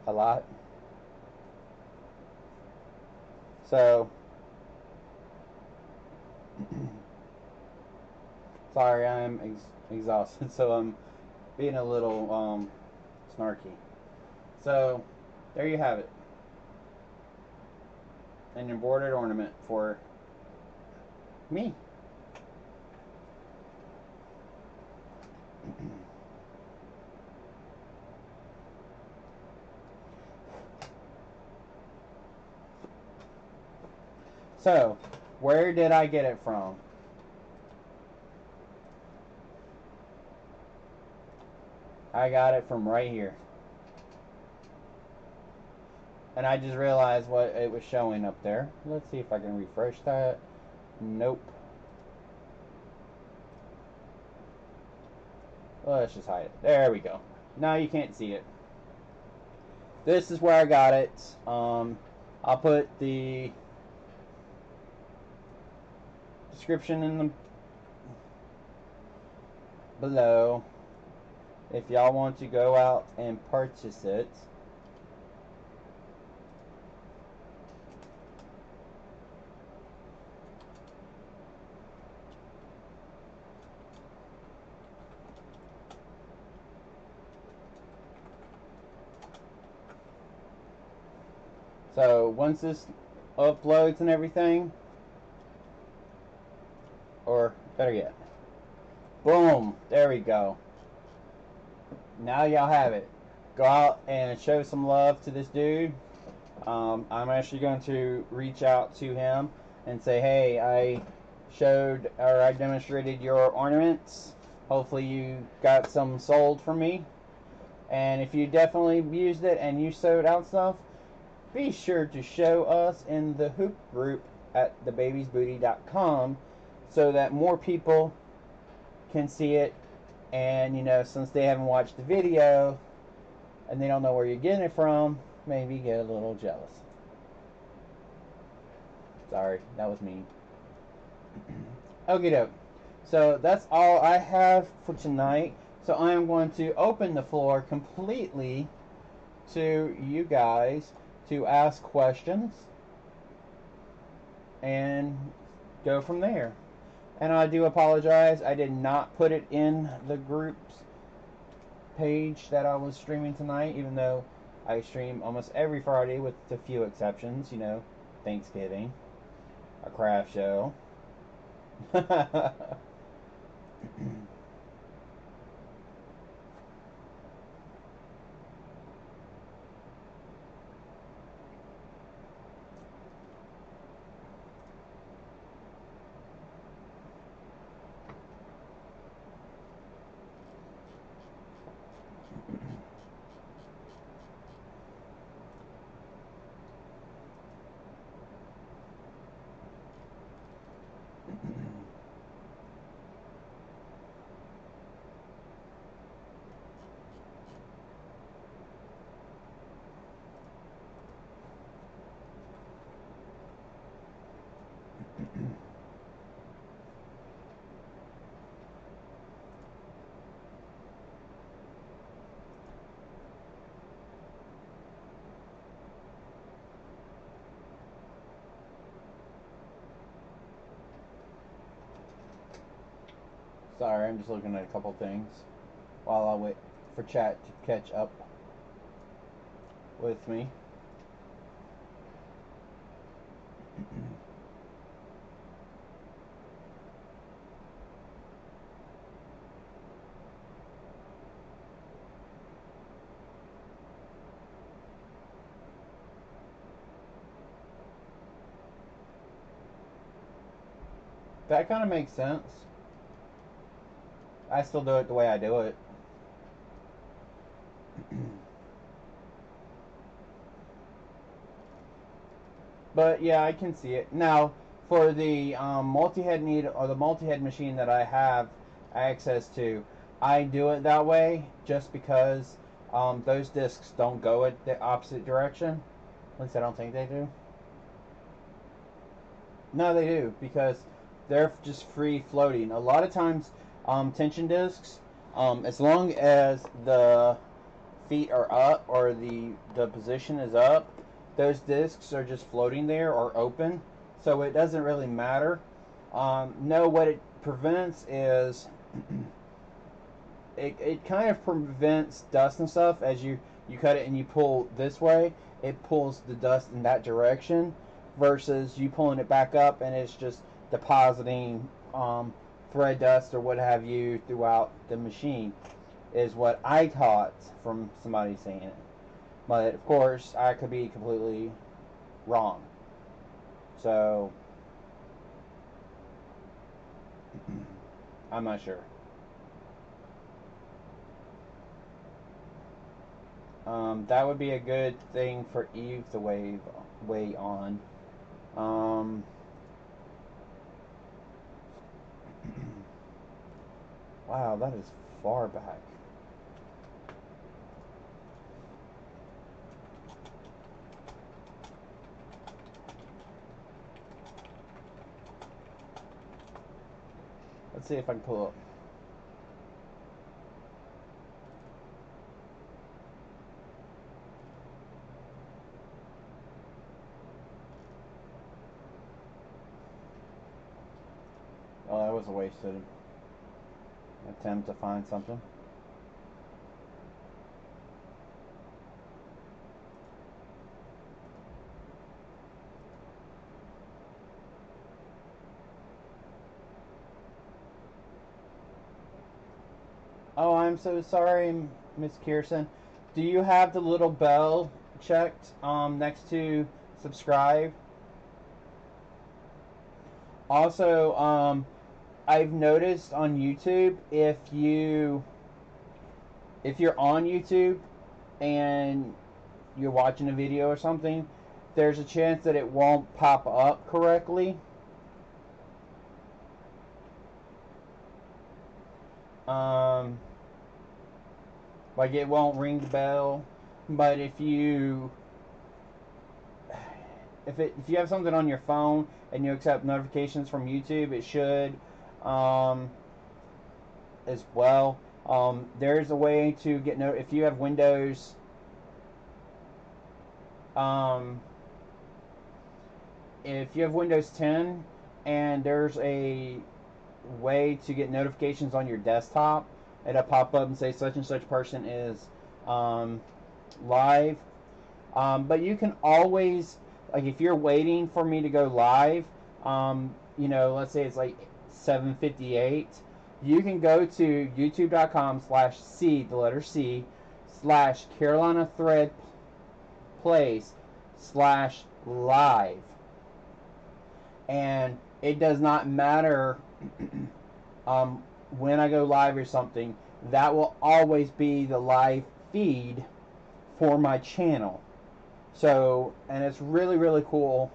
a lot. So sorry, I'm exhausted, so I'm being a little snarky. So there you have it, an embroidered ornament for me. So, where did I get it from? I got it from right here. And I just realized what it was showing up there. Let's see if I can refresh that. Nope. Well, let's just hide it. There we go. Now you can't see it. This is where I got it. I'll put the description in the below if y'all want to go out and purchase it. So once this uploads and everything, or better yet, boom, there we go. Now y'all have it. Go out and show some love to this dude. I'm actually going to reach out to him and say, hey, I showed or I demonstrated your ornaments. Hopefully you got some sold for me. And if you definitely used it and you sewed out stuff, be sure to show us in the hoop group at thebabiesbooty.com so that more people can see it. And, you know, since they haven't watched the video and they don't know where you're getting it from, maybe get a little jealous. Sorry, that was mean. Okie doke. So that's all I have for tonight. So I am going to open the floor completely to you guys to ask questions and go from there. And I do apologize, I did not put it in the group's page that I was streaming tonight, even though I stream almost every Friday with a few exceptions, you know, Thanksgiving, a craft show. Sorry, I'm just looking at a couple things while I wait for chat to catch up with me. That kind of makes sense. I still do it the way I do it. But yeah, I can see it. Now, for the multi-head needle or the multi-head machine that I have access to, I do it that way just because those discs don't go at the opposite direction. At least I don't think they do. No, they do, because they're just free floating. A lot of times, tension discs, as long as the feet are up or the position is up, those discs are just floating there or open, so it doesn't really matter. No, what it prevents is it kind of prevents dust and stuff. As you cut it and you pull this way, it pulls the dust in that direction, versus you pulling it back up and it's just depositing thread dust or what have you throughout the machine, is what I caught from somebody saying it. But of course, I could be completely wrong. So I'm not sure. That would be a good thing for Eve to weigh on. Wow, that is far back. Let's see if I can pull up. Oh, that was a wasted attempt to find something. Oh, I'm so sorry, Miss Kirsten. Do you have the little bell checked next to subscribe? Also, I've noticed on YouTube, if you're on YouTube and you're watching a video or something there's a chance that it won't pop up correctly. Like it won't ring the bell. But if you have something on your phone and you accept notifications from YouTube, it should as well. There's a way to get if you have Windows. If you have Windows 10 and there's a way to get notifications on your desktop, it'll pop up and say such and such person is live. But you can always, like if you're waiting for me to go live, let's say it's like 7:58, you can go to youtube.com/C, the letter C, /Carolina Thread Place/live. And it does not matter when I go live or something, that will always be the live feed for my channel. So, and it's really, really cool.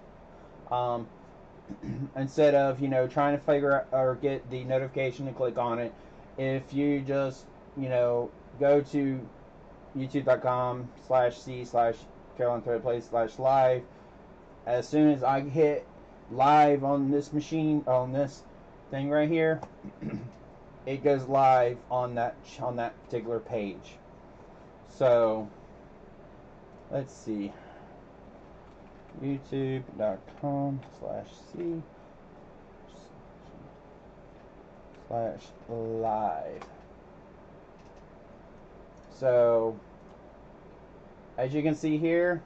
Instead of, trying to figure out or get the notification and click on it, if you just, go to youtube.com/C/Carolina Thread Place/live, as soon as I hit live on this machine, on this thing right here, it goes live on that particular page. So let's see, youtube.com/C/live. So as you can see here,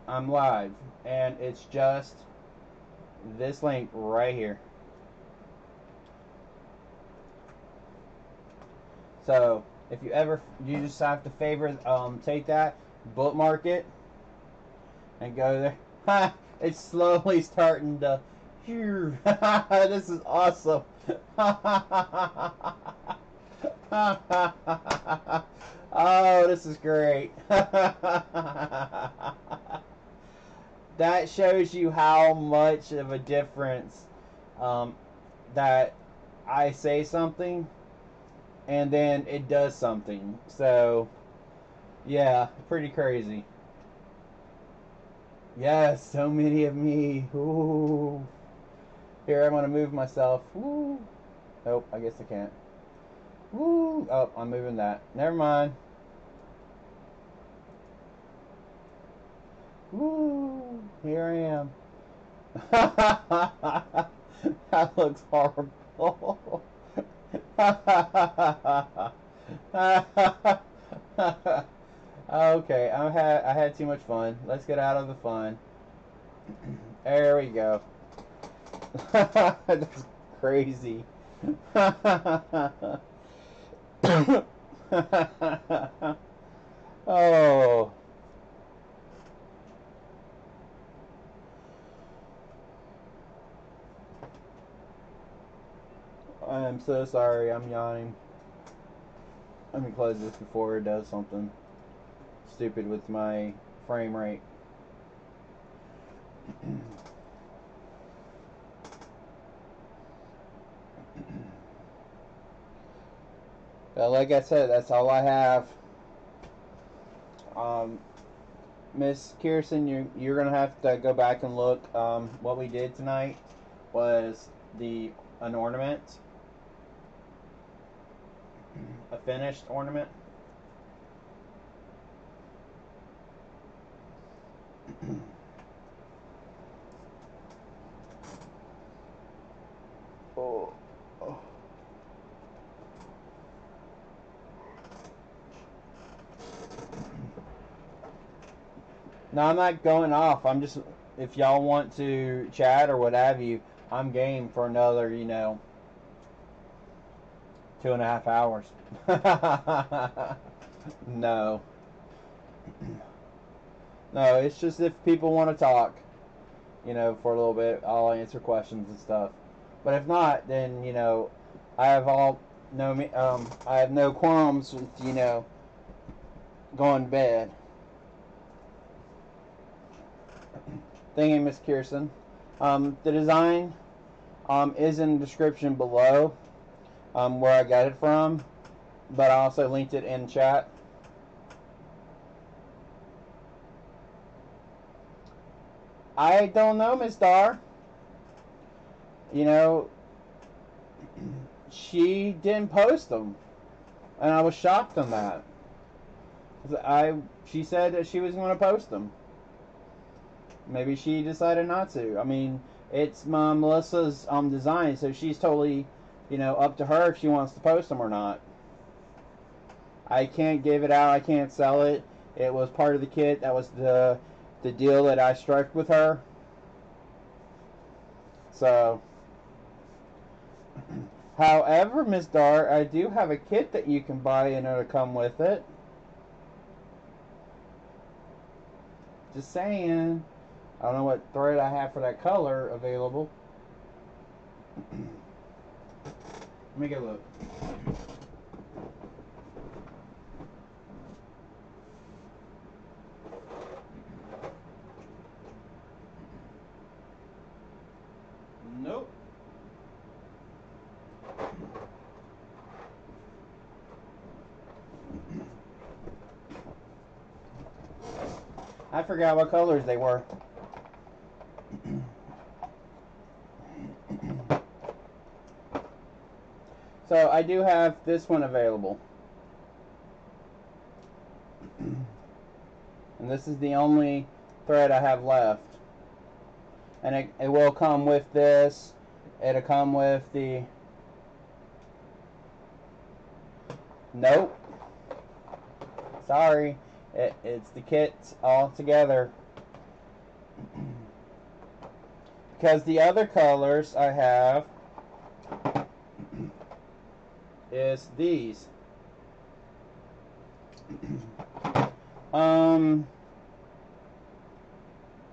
I'm live, and it's just this link right here. So if you just have to take that, bookmark it, and go there. It's slowly starting to. This is awesome. Oh, this is great. That shows you how much of a difference that I say something and then it does something. So, yeah, pretty crazy. Yes, so many of me. Ooh. Here, I'm going to move myself. Ooh. Nope, I guess I can't. Woo! Oh, I'm moving that. Never mind. Woo! Here I am. That looks horrible. Okay, I had too much fun. Let's get out of the fun. There we go. That's crazy. Oh. I'm so sorry, I'm yawning. Let me close this before it does something stupid with my frame rate. But like I said, that's all I have. Miss Kirsten, you're gonna have to go back and look. What we did tonight was an ornament, a finished ornament. Oh. No, I'm not going off. I'm just, if y'all want to chat or what have you, I'm game for another, 2.5 hours. No. No, it's just if people want to talk, for a little bit, I'll answer questions and stuff. But if not, then, I have I have no qualms with, going to bed. Thank you, Miss Kirsten. The design is in the description below where I got it from, but I also linked it in chat. I don't know, Miss Dar. You know, she didn't post them, and I was shocked on that. She said that she was going to post them. Maybe she decided not to. I mean, it's Melissa's design, so she's totally, up to her if she wants to post them or not. I can't give it out. I can't sell it. It was part of the kit. That was the deal that I struck with her. So, however, Miss Dar, I do have a kit that you can buy and it'll come with it. Just saying. I don't know what thread I have for that color available. Let me get a look. Nope. I forgot what colors they were. So I do have this one available. And this is the only thread I have left. And it will come with this. It'll come with the... Nope. Sorry. It's the kits all together. Because the other colors I have is these.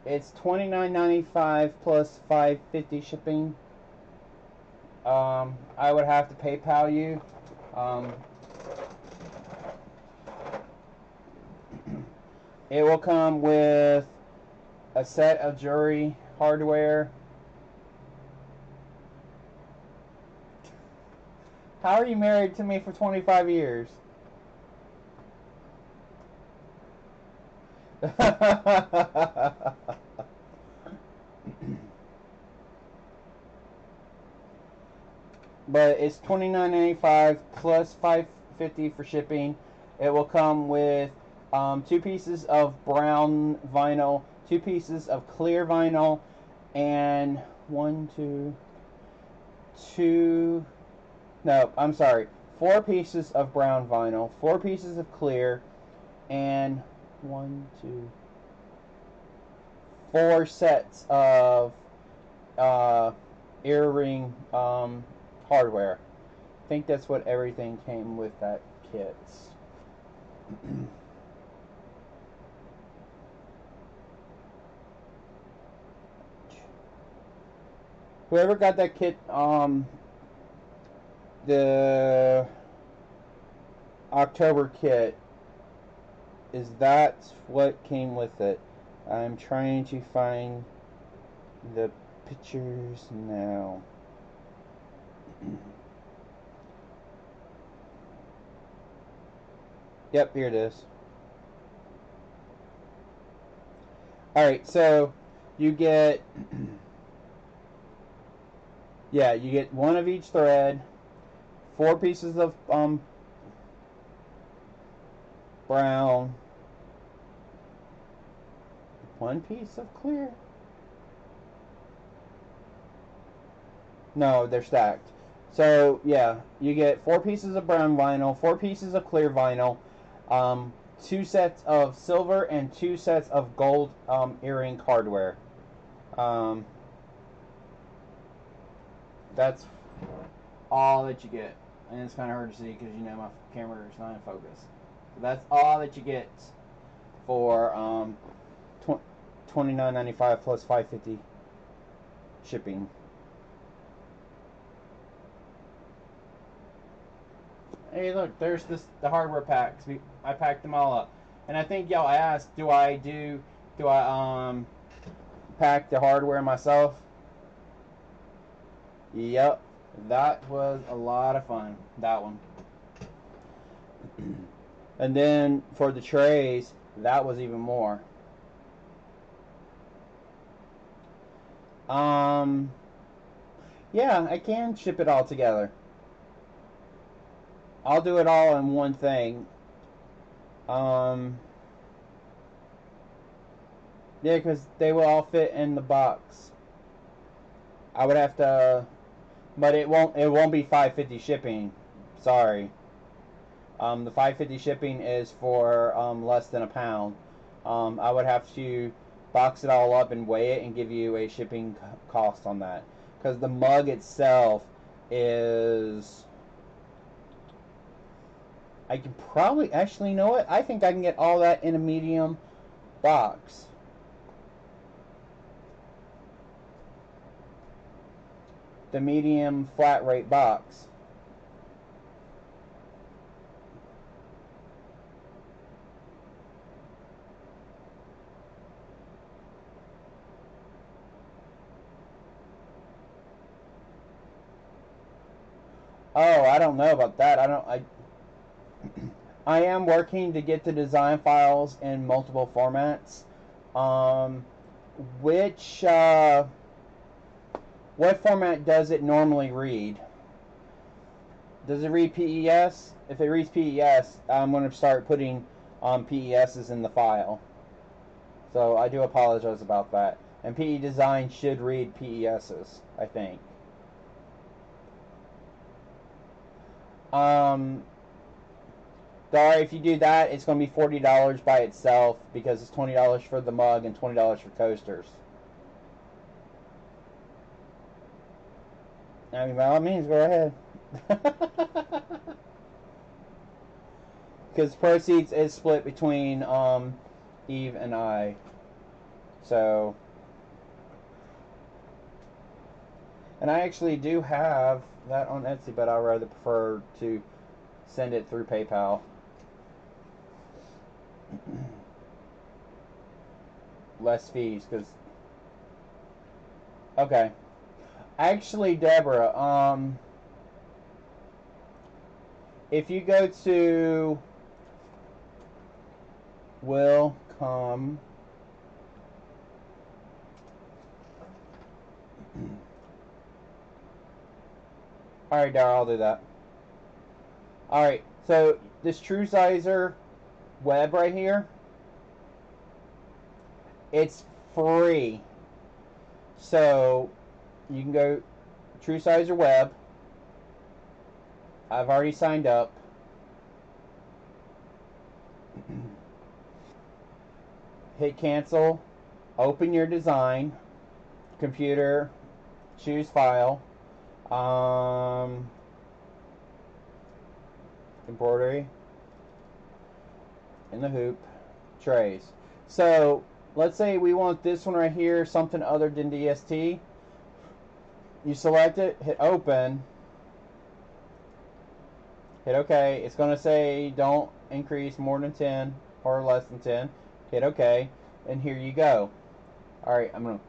It's $29.95 plus $5.50 shipping. I would have to PayPal you. It will come with a set of jewelry hardware. How are you married to me for 25 years? But it's $29.95 plus $5.50 for shipping. It will come with 2 pieces of brown vinyl, 2 pieces of clear vinyl, and 4 pieces of brown vinyl, 4 pieces of clear, and 4 sets of earring hardware. I think that's what everything came with that kit. Whoever got that kit, the October kit, that's what came with it. I'm trying to find the pictures now. Yep, here it is. Alright, so you get you get 1 of each thread, 4 pieces of brown, 1 piece of clear. No, they're stacked. So yeah, you get 4 pieces of brown vinyl, 4 pieces of clear vinyl, 2 sets of silver and 2 sets of gold earring hardware. That's all that you get, and it's kind of hard to see because my camera is not in focus. So that's all that you get for $29.95 plus $5.50 shipping. Hey, look, there's the hardware packs. I packed them all up, and I think y'all asked, do I pack the hardware myself. Yep, that was a lot of fun, that one. And then for the trays, that was even more. Yeah, I can ship it all together. I'll do it all in one thing. Yeah, because they will all fit in the box. I would have to, but it won't be $5.50 shipping. Sorry. The $5.50 shipping is for less than £1. I would have to box it all up and weigh it and give you a shipping cost on that, because the mug itself is, I can probably, actually, you know what? I think I can get all that in a medium box. The medium flat rate box. Oh, I don't know about that. I am working to get the design files in multiple formats. What format does it normally read? Does it read PES? If it reads PES, I'm going to start putting PESs in the file. So I do apologize about that. And PE Design should read PESs, I think. If you do that, it's going to be $40 by itself, because it's $20 for the mug and $20 for coasters. I mean, by all means, go ahead. Because proceeds is split between Eve and I. So, and I actually do have that on Etsy, but I'd rather prefer to send it through PayPal. Less fees, because, okay. Actually, Deborah, if you go to Welcome, alright, Dara, I'll do that. Alright, so this True Sizer web right here, it's free. So you can go True Sizer web. I've already signed up. Hit cancel. Open your design. Computer. Choose file. Embroidery. In the hoop. Trays. So let's say we want this one right here, something other than DST. You select it, hit open, hit OK. It's going to say don't increase more than 10 or less than 10. Hit OK, and here you go. Alright, I'm going to...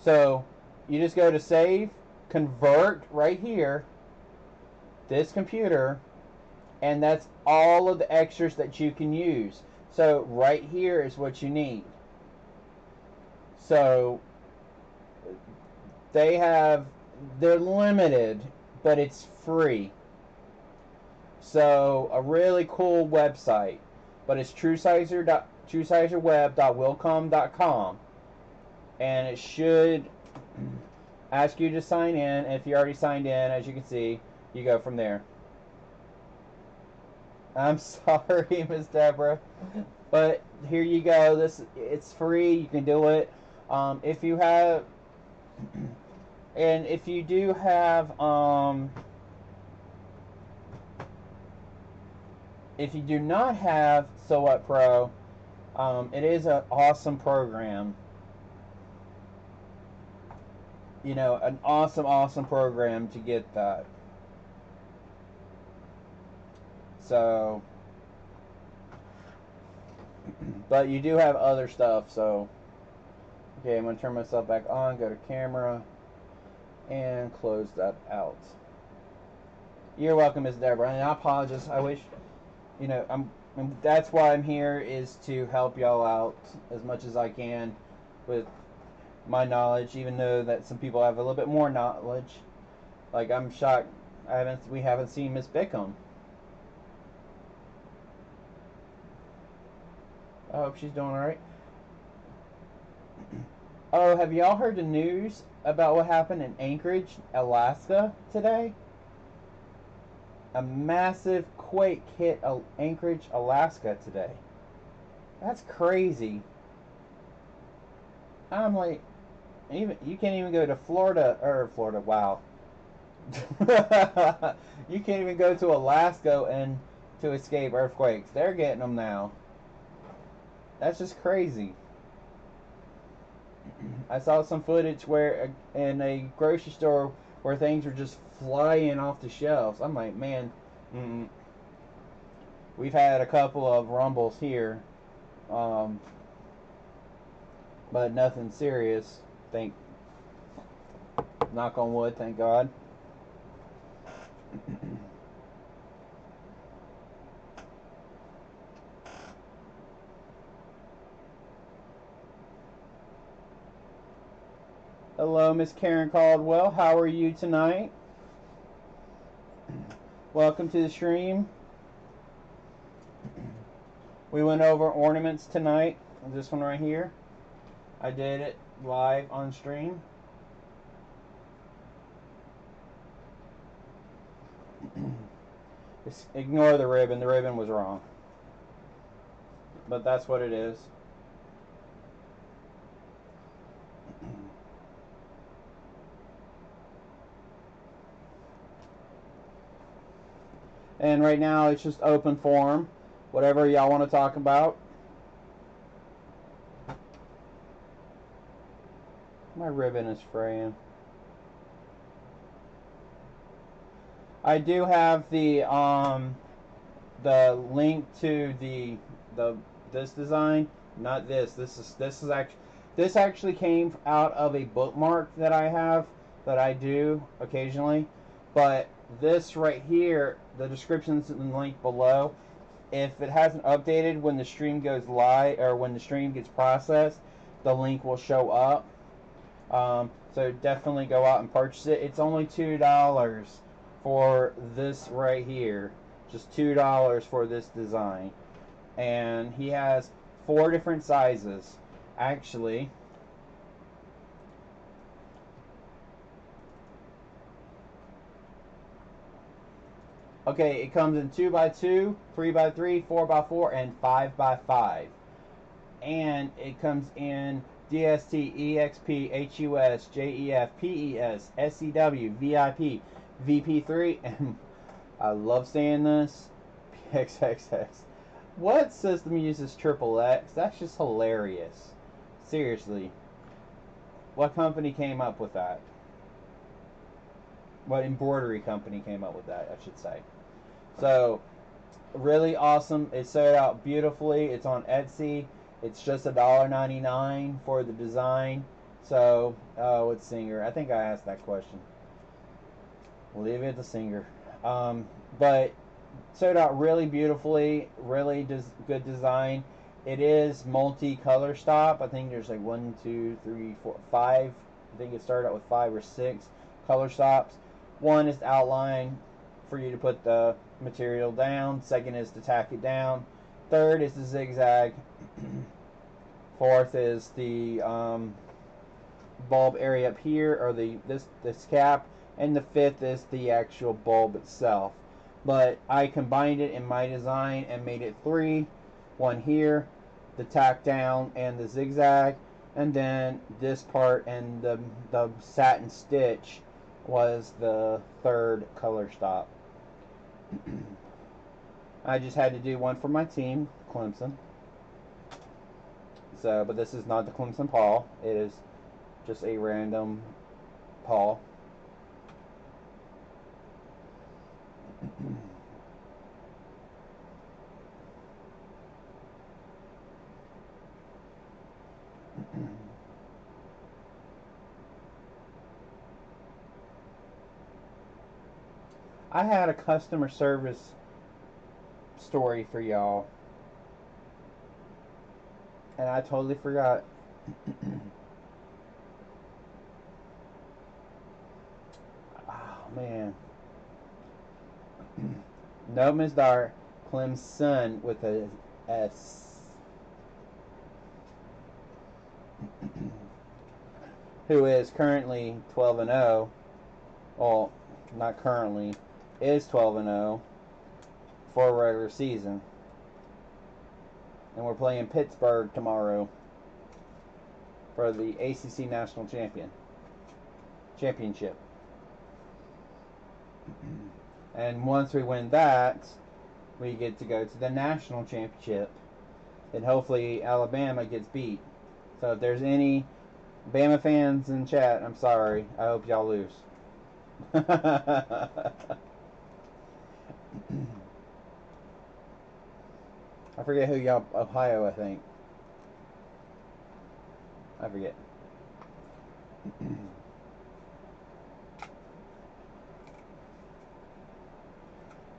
So, you just go to save, convert right here, this computer, and that's all of the extras that you can use. So, right here is what you need. So, they're limited, but it's free. So, a really cool website. But it's truesizerweb.wilcom.com. And it should ask you to sign in. If you already signed in, as you can see, you go from there. I'm sorry, Miss Deborah. But here you go. It's free. You can do it. If you have, and if you do have, if you do not have So What Pro, it is an awesome program. You know, an awesome program to get that. So, But you do have other stuff, so okay, I'm gonna turn myself back on, go to camera, and close that out. You're welcome, Miss Deborah, and I apologize. I wish, you know, that's why I'm here, is to help y'all out as much as I can with my knowledge, even though that some people have a little bit more knowledge. Like, I'm shocked we haven't seen Miss Bickham. I hope she's doing alright. Oh, have y'all heard the news about what happened in Anchorage, Alaska today? A massive quake hit Anchorage, Alaska today. That's crazy. I'm like, even you can't even go to Florida. Wow. You can't even go to Alaska and to escape earthquakes. They're getting them now. That's just crazy. I saw some footage where in a grocery store where things were just flying off the shelves. I'm like, man, we've had a couple of rumbles here, but nothing serious. Knock on wood, thank God. Hello, Miss Karen Caldwell. How are you tonight? Welcome to the stream. We went over ornaments tonight. This one right here. I did it live on stream. Just ignore the ribbon. The ribbon was wrong. But that's what it is. And right now it's just open forum. Whatever y'all want to talk about. My ribbon is fraying. I do have the link to this design. Not this. This actually came out of a bookmark that I have that I do occasionally. But this right here, the description's in the link below. If it hasn't updated when the stream goes live or when the stream gets processed, the link will show up. So definitely go out and purchase it. It's only $2 for this right here. Just $2 for this design. And he has 4 different sizes. Actually, okay, it comes in 2x2, 3x3, 4x4, and 5x5. And it comes in DST, EXP, HUS, JEF, PES, SCW, VIP, VP3, and I love saying this, PXXX. What system uses XXX? That's just hilarious. Seriously. What company came up with that? What embroidery company came up with that, I should say. So, really awesome. It sold out beautifully. It's on Etsy. It's just $1.99 for the design. So, what singer? I think I asked that question. We'll leave it at the singer. But sold out really beautifully. Really good design. It is multi-color stop. I think there's like 1, 2, 3, 4, 5. I think it started out with 5 or 6 color stops. One is the outline for you to put the material down. Second is to tack it down. Third is the zigzag. Fourth is the bulb area up here, or this cap. And the fifth is the actual bulb itself. But I combined it in my design and made it 3. One here, the tack down and the zigzag, and then this part and the satin stitch was the 3rd color stop. I just had to do one for my team, Clemson. So, but this is not the Clemson Paul. It is just a random Paul. I had a customer service story for y'all, and I totally forgot. Oh man. No, Ms. Dar, Clem's son with a S. Who is currently 12-0. Well, not currently, is 12-0 for a regular season. And we're playing Pittsburgh tomorrow for the ACC National Championship. And once we win that, we get to go to the National Championship. And hopefully Alabama gets beat. So if there's any Bama fans in chat, I'm sorry. I hope y'all lose. I forget who y'all... Ohio, I think. I forget.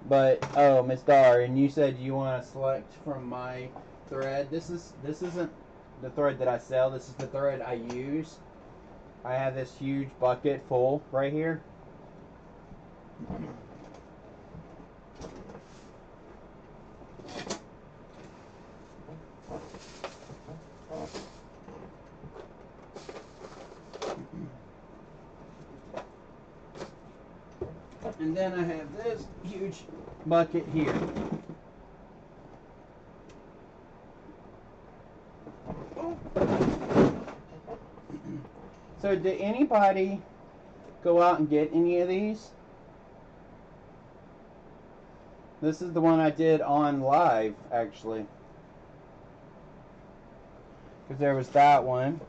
But, oh, Miss Dar, and you said you want to select from my thread. This isn't the thread that I sell. This is the thread I use. I have this huge bucket full right here. And then I have this huge bucket here. So did anybody go out and get any of these? This is the one I did on live, actually. Because there was that one.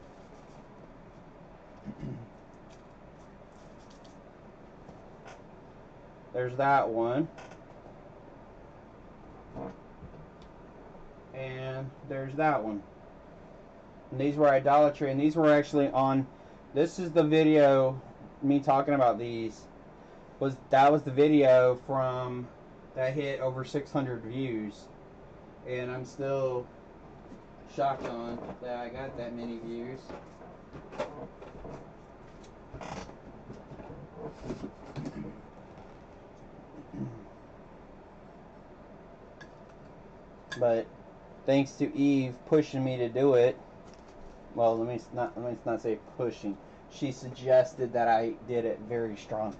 There's that one. And there's that one. And these were idolatry, and these were actually on... This is the video, me talking about these. That was the video from... That hit over 600 views. And I'm still shocked on that I got that many views. But thanks to Eve pushing me to do it. Well, let me not say pushing. She suggested that I did it very strongly.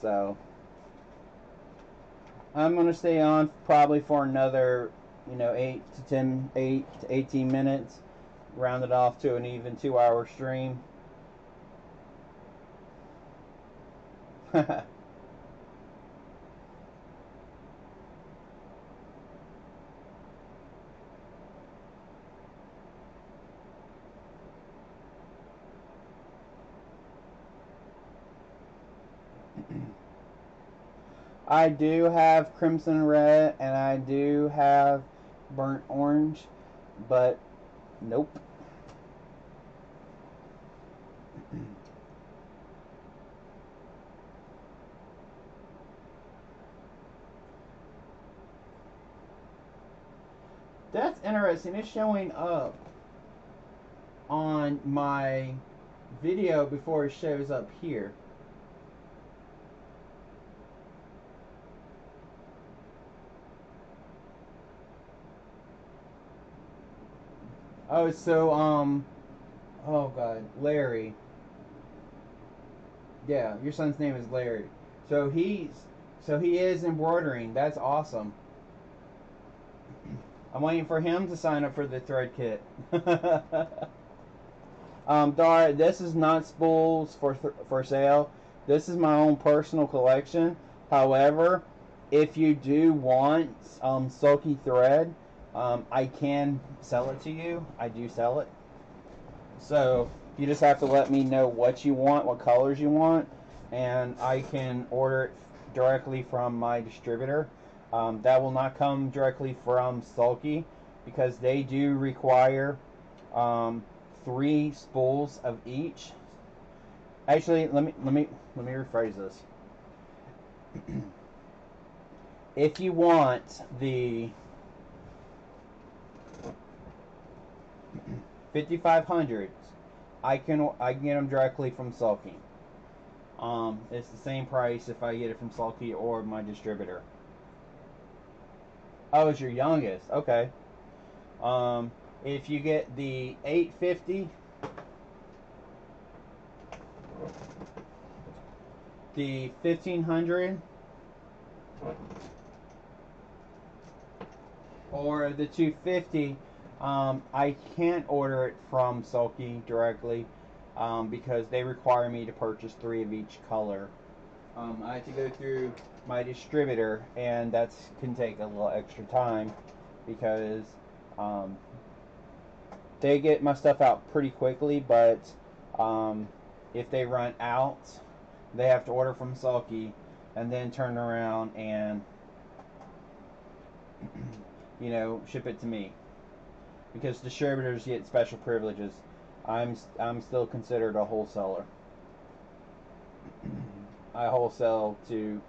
So I'm gonna stay on probably for another, 8 to 18 minutes. Round it off to an even 2-hour stream. I do have crimson red and I do have burnt orange, but nope. That's interesting. It's showing up on my video before it shows up here. Oh, so, oh God, Larry. Yeah, your son's name is Larry. So he is embroidering. That's awesome. I'm waiting for him to sign up for the thread kit. Dar, this is not spools for sale. This is my own personal collection. However, if you do want sulky thread, I can sell it to you. I do sell it. So you just have to let me know what you want, what colors you want, and I can order it directly from my distributor. That will not come directly from Sulky because they do require 3 spools of each. Actually, let me rephrase this. If you want the 5500s, I can get them directly from Sulky. It's the same price if I get it from Sulky or my distributor. Oh, it's your youngest. Okay. If you get the 850, the 1500, or the 250, I can't order it from Sulky directly because they require me to purchase 3 of each color. I have to go through my distributor, and that can take a little extra time because they get my stuff out pretty quickly, but if they run out, they have to order from Sulky and then turn around and ship it to me because distributors get special privileges. I'm still considered a wholesaler. I wholesale to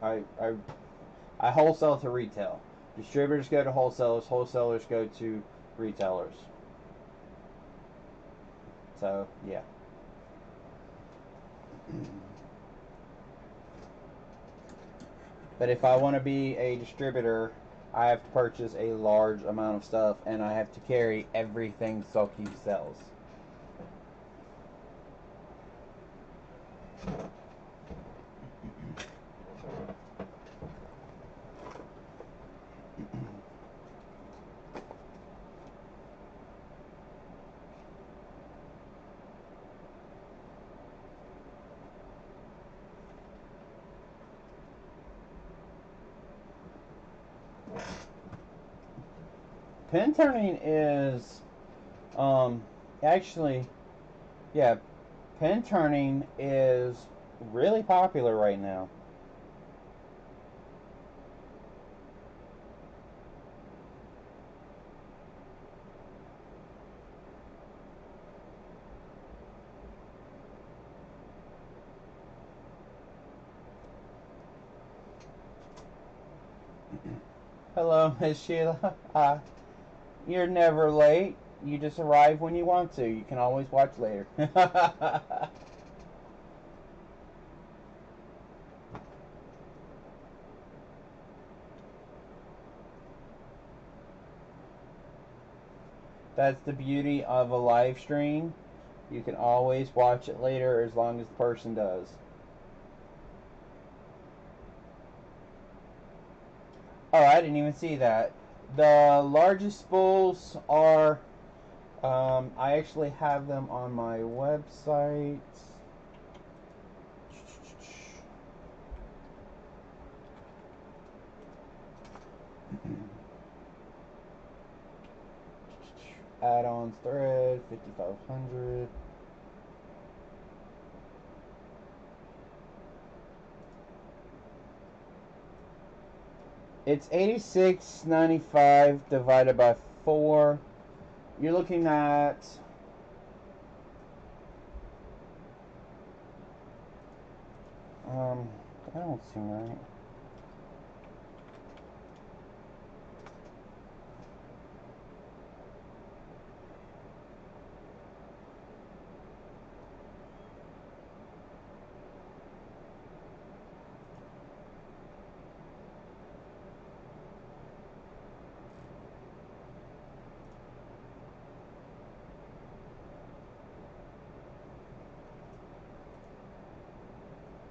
retail. Distributors go to wholesalers. Wholesalers go to retailers. So yeah. But if I want to be a distributor, I have to purchase a large amount of stuff, and I have to carry everything Sulky sells. Pen turning is actually, yeah, pen turning is really popular right now. Hello, Miss Sheila. You're never late. You just arrive when you want to. You can always watch later. That's the beauty of a live stream. You can always watch it later as long as the person does. Oh, I didn't even see that. The largest spools are, I actually have them on my website. Add-ons thread, 5500. It's $86.95 divided by 4. You're looking at that don't seem right.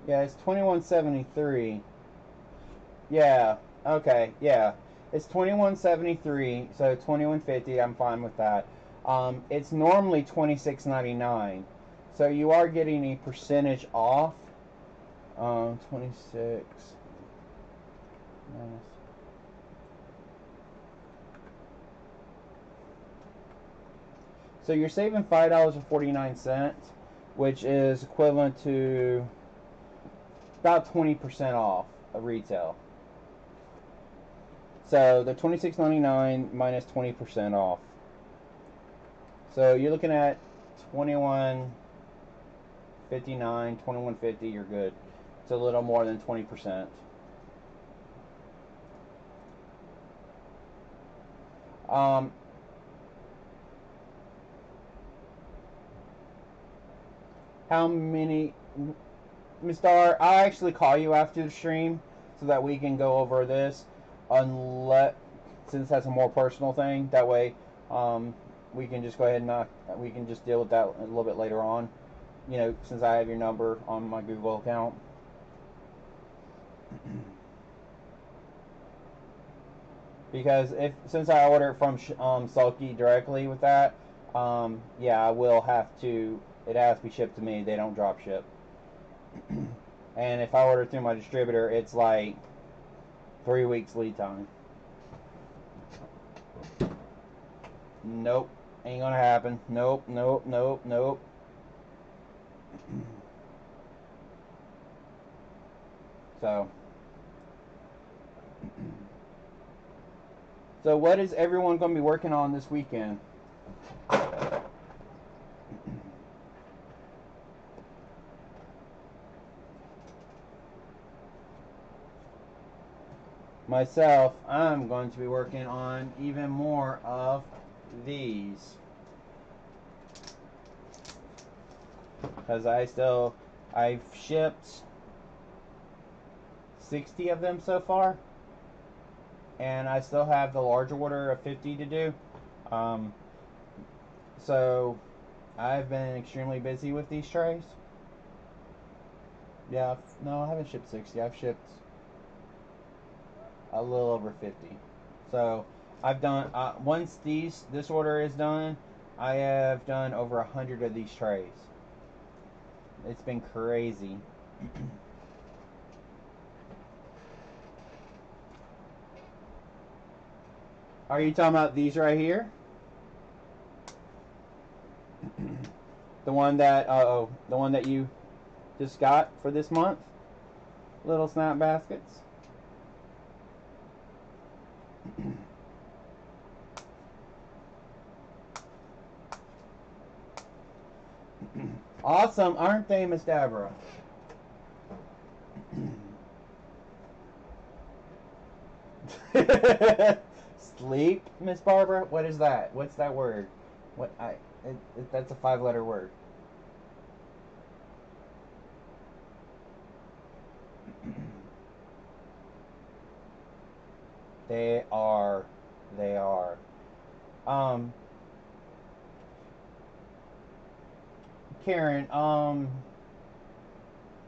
Yeah, it's 2173. Yeah. Okay. Yeah. It's 2173. So 2150. I'm fine with that. It's normally 26.99. So you are getting a percentage off. 26 minus. So you're saving $5.49, which is equivalent to about 20% off of retail. So the $26.99 minus 20% off. So you're looking at $21.59, $21.50. You're good. It's a little more than 20%. How many, Miss Dar? I'll actually call you after the stream so that we can go over this. Unless, since that's a more personal thing, that way we can just go ahead and we can just deal with that a little bit later on. You know, since I have your number on my Google account. Because since I order it from Sulky directly with that, yeah, I will have to. It has to be shipped to me. They don't drop ship. And if I order through my distributor, it's like 3 weeks lead time. Nope, ain't gonna happen. Nope, nope, nope, nope. So what is everyone going to be working on this weekend? Myself, I'm going to be working on even more of these. Because I've shipped 60 of them so far. And I still have the larger order of 50 to do. So I've been extremely busy with these trays. Yeah, no, I haven't shipped 60. I've shipped a little over 50. So I've done once this order is done, I have done over 100 of these trays. It's been crazy. Are you talking about these right here? The one that you just got for this month? Little snap baskets. Awesome, aren't they, Miss Deborah? Sleep, Miss Barbara? What is that? What's that word? That's a 5-letter word. They are. Karen,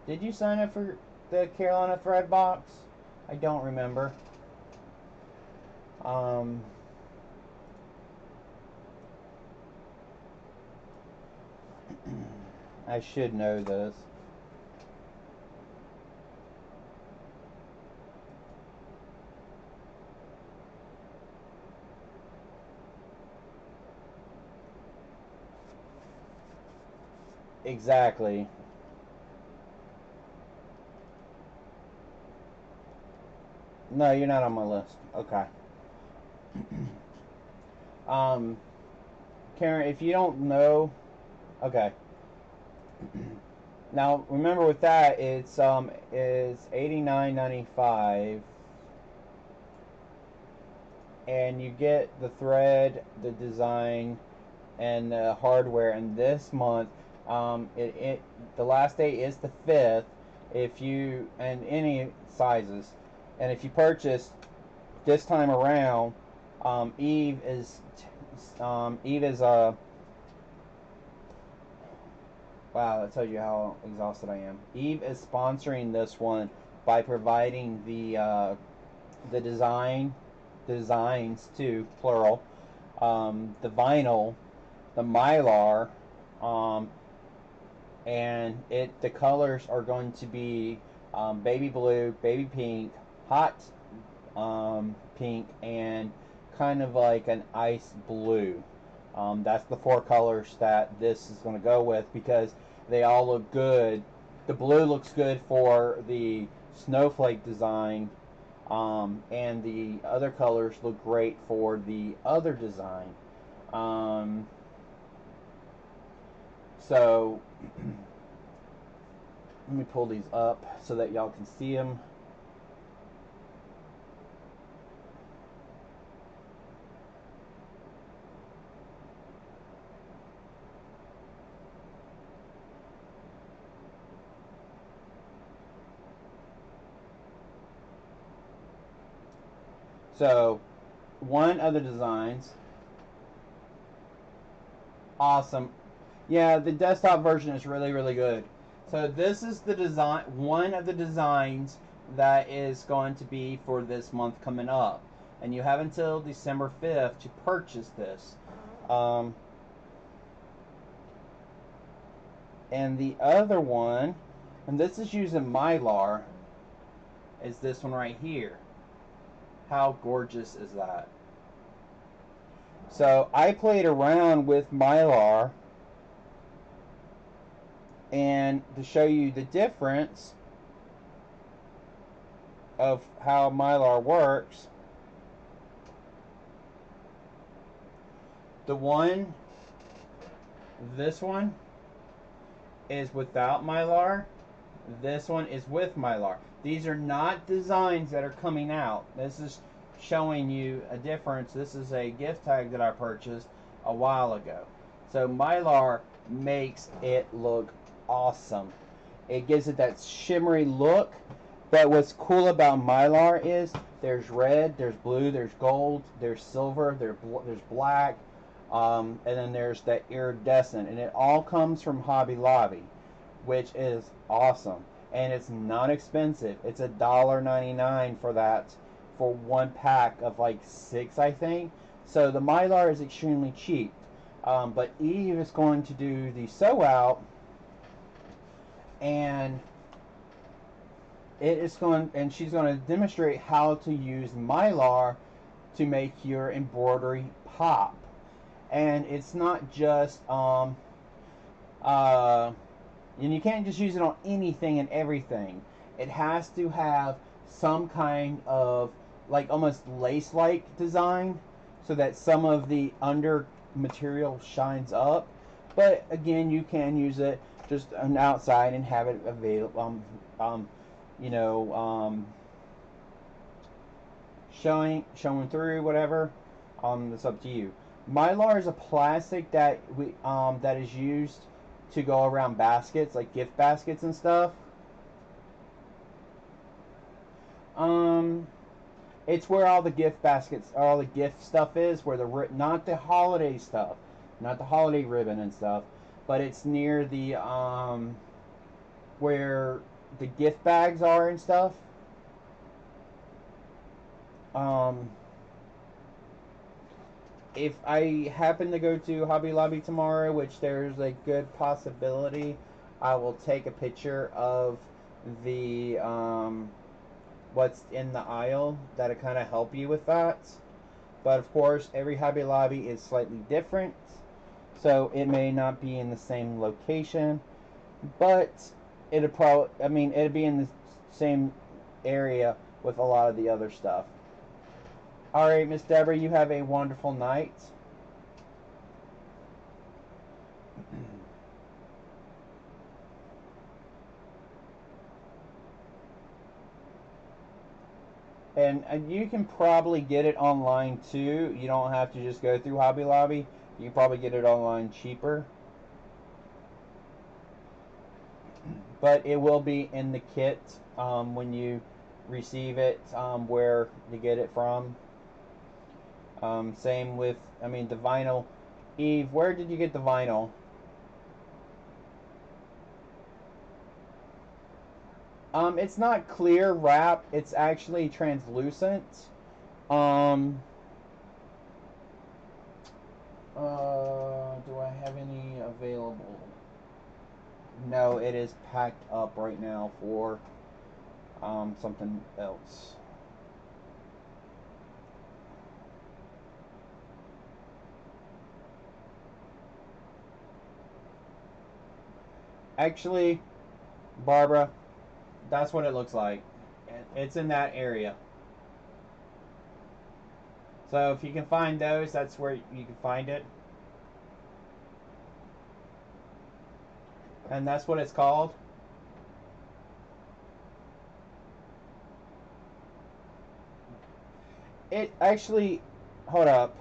did you sign up for the Carolina Thread box? I don't remember. I should know this. Exactly. No, you're not on my list. Okay. Karen, if you don't know, okay. Now remember with that, it's $89.95, and you get the thread, the design, and the hardware. And this month, the last day is the 5th. If you and any sizes, and if you purchase this time around, Eve is wow, that tells you how exhausted I am. Eve is sponsoring this one by providing the designs too, plural, the vinyl, the mylar, and the colors are going to be baby blue, baby pink, hot pink, and kind of like an ice blue. That's the 4 colors that this is going to go with, because they all look good. The blue looks good for the snowflake design, And the other colors look great for the other design. So let me pull these up so that y'all can see them. So, one of the designs, awesome. Yeah, the desktop version is really, really good. So this is the design, one of the designs that is going to be for this month coming up. And you have until December 5th to purchase this. And the other one, and this is using Mylar, is this one right here. How gorgeous is that? So I played around with Mylar, and to show you the difference of how Mylar works, this one is without Mylar, this one is with Mylar. These are not designs that are coming out. This is showing you a difference. This is a gift tag that I purchased a while ago. So Mylar makes it look awesome. It gives it that shimmery look. But what's cool about Mylar is there's red, there's blue, there's gold, there's silver, there's black, and then there's that iridescent. And it all comes from Hobby Lobby, which is awesome. And it's not expensive. It's $1.99 for that, for one pack of like 6, I think. So the Mylar is extremely cheap. But Eve is going to do the sew out, and she's going to demonstrate how to use Mylar to make your embroidery pop. And it's not just and you can't just use it on anything and everything. It has to have some kind of like almost lace-like design so that some of the under material shines up. But again, you can use it just on outside and have it available, showing through, whatever. It's up to you. Mylar is a plastic that that is used to go around baskets, like gift baskets and stuff. It's where all the gift baskets, all the gift stuff is, where not the holiday stuff, not the holiday ribbon and stuff, but it's near the where the gift bags are and stuff. If I happen to go to Hobby Lobby tomorrow, which there's a good possibility, I will take a picture of the what's in the aisle that'll kind of help you with that. But of course, every Hobby Lobby is slightly different, so it may not be in the same location, but it'll be in the same area with a lot of the other stuff. Alright, Miss Deborah, you have a wonderful night. And you can probably get it online too. You don't have to just go through Hobby Lobby. You can probably get it online cheaper. But it will be in the kit when you receive it, where to get it from. Same with, the vinyl. Eve, where did you get the vinyl? It's not clear wrap. It's actually translucent. Do I have any available? No, it is packed up right now for something else. Actually, Barbara, that's what it looks like. It's in that area. So if you can find those, that's where you can find it. And that's what it's called. It actually, hold up.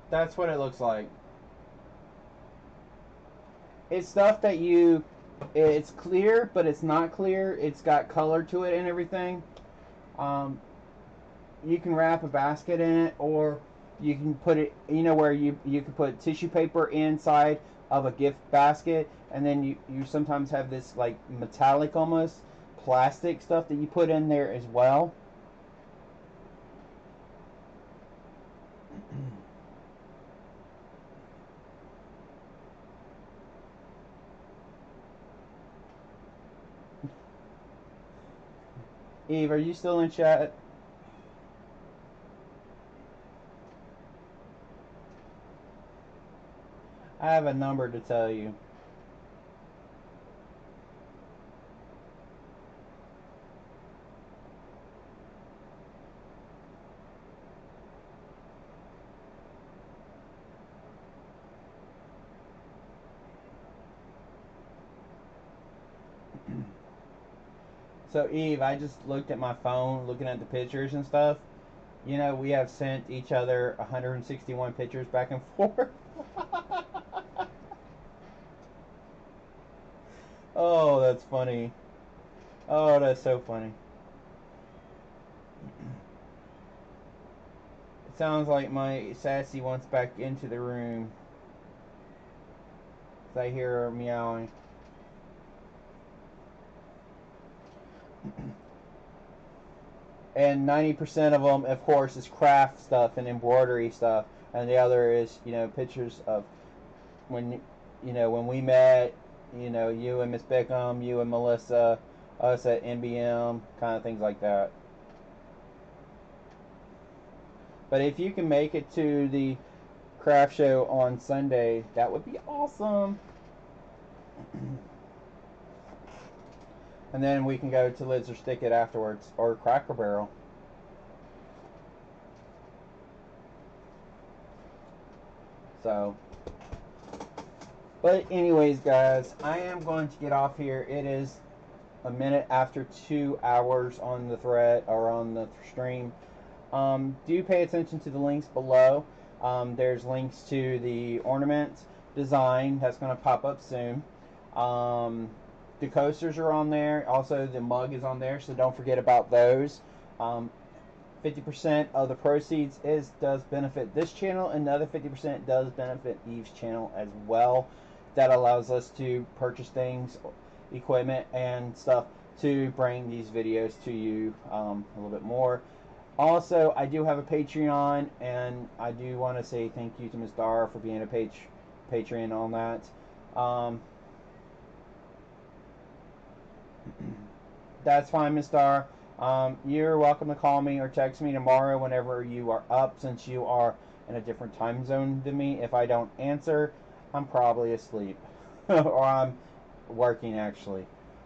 That's what it looks like. It's stuff that it's clear, but it's not clear. It's got color to it and everything. You can wrap a basket in it, or you can put it, where you can put tissue paper inside of a gift basket, and then you sometimes have this like metallic almost plastic stuff that you put in there as well. Eve, are you still in chat? I have a number to tell you. So Eve, I just looked at my phone, looking at the pictures and stuff. We have sent each other 161 pictures back and forth. Oh, that's funny. Oh, that's so funny. It sounds like my sassy wants back into the room. I hear her meowing. And 90% of them, of course, is craft stuff and embroidery stuff, and the other is, pictures of when we met, you and Miss Bickham, you and Melissa, us at NBM, kind of things like that. But if you can make it to the craft show on Sunday, that would be awesome. And then we can go to Lids or Stick It afterwards, or Cracker Barrel. So, but anyways, guys, I am going to get off here. It is a minute after 2 hours on the thread, or on the stream. Do pay attention to the links below. There's links to the ornament design that's going to pop up soon. The coasters are on there. Also, the mug is on there, so don't forget about those. 50% of the proceeds does benefit this channel, and the other 50% does benefit Eve's channel as well. That allows us to purchase things, equipment, and stuff to bring these videos to you a little bit more. Also, I do have a Patreon, and I do want to say thank you to Ms. Dara for being a Patreon on that. That's fine, Ms. Dara. You're welcome to call me or text me tomorrow whenever you are up, since you are in a different time zone than me. If I don't answer, I'm probably asleep. Or I'm working, actually.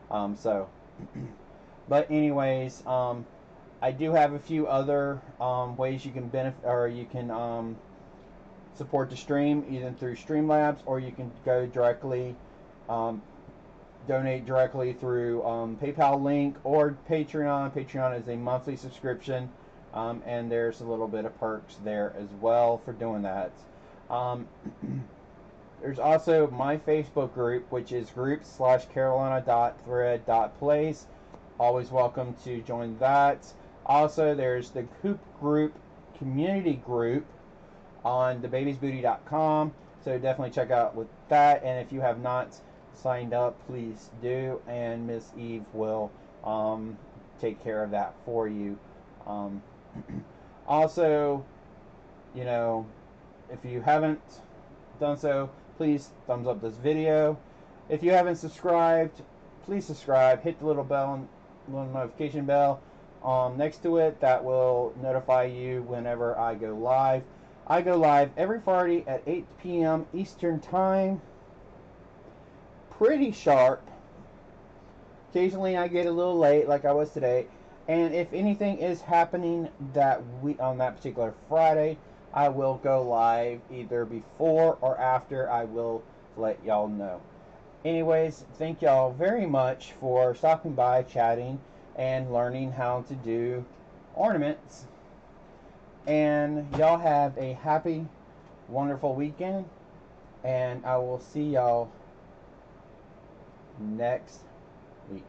But anyways, I do have a few other ways you can benefit, or you can support the stream, either through Streamlabs, or you can go directly, donate directly through PayPal link or Patreon. Patreon is a monthly subscription, and there's a little bit of perks there as well for doing that. There's also my Facebook group, which is group/carolina.thread.place. Always welcome to join that. Also, there's the Coop Group community group on thebabiesbooty.com, so definitely check out with that. And if you have not signed up, please do, and Miss Eve will take care of that for you. Also, if you haven't done so, please thumbs up this video. If you haven't subscribed, please subscribe. Hit the little bell, little notification bell next to it. That will notify you whenever I go live. I go live every Friday at 8 p.m. Eastern Time. Pretty sharp. Occasionally I get a little late like I was today. And if anything is happening that week on that particular Friday, I will go live either before or after. I will let y'all know. Anyways, thank y'all very much for stopping by, chatting, and learning how to do ornaments. And y'all have a happy, wonderful weekend. And I will see y'all next week.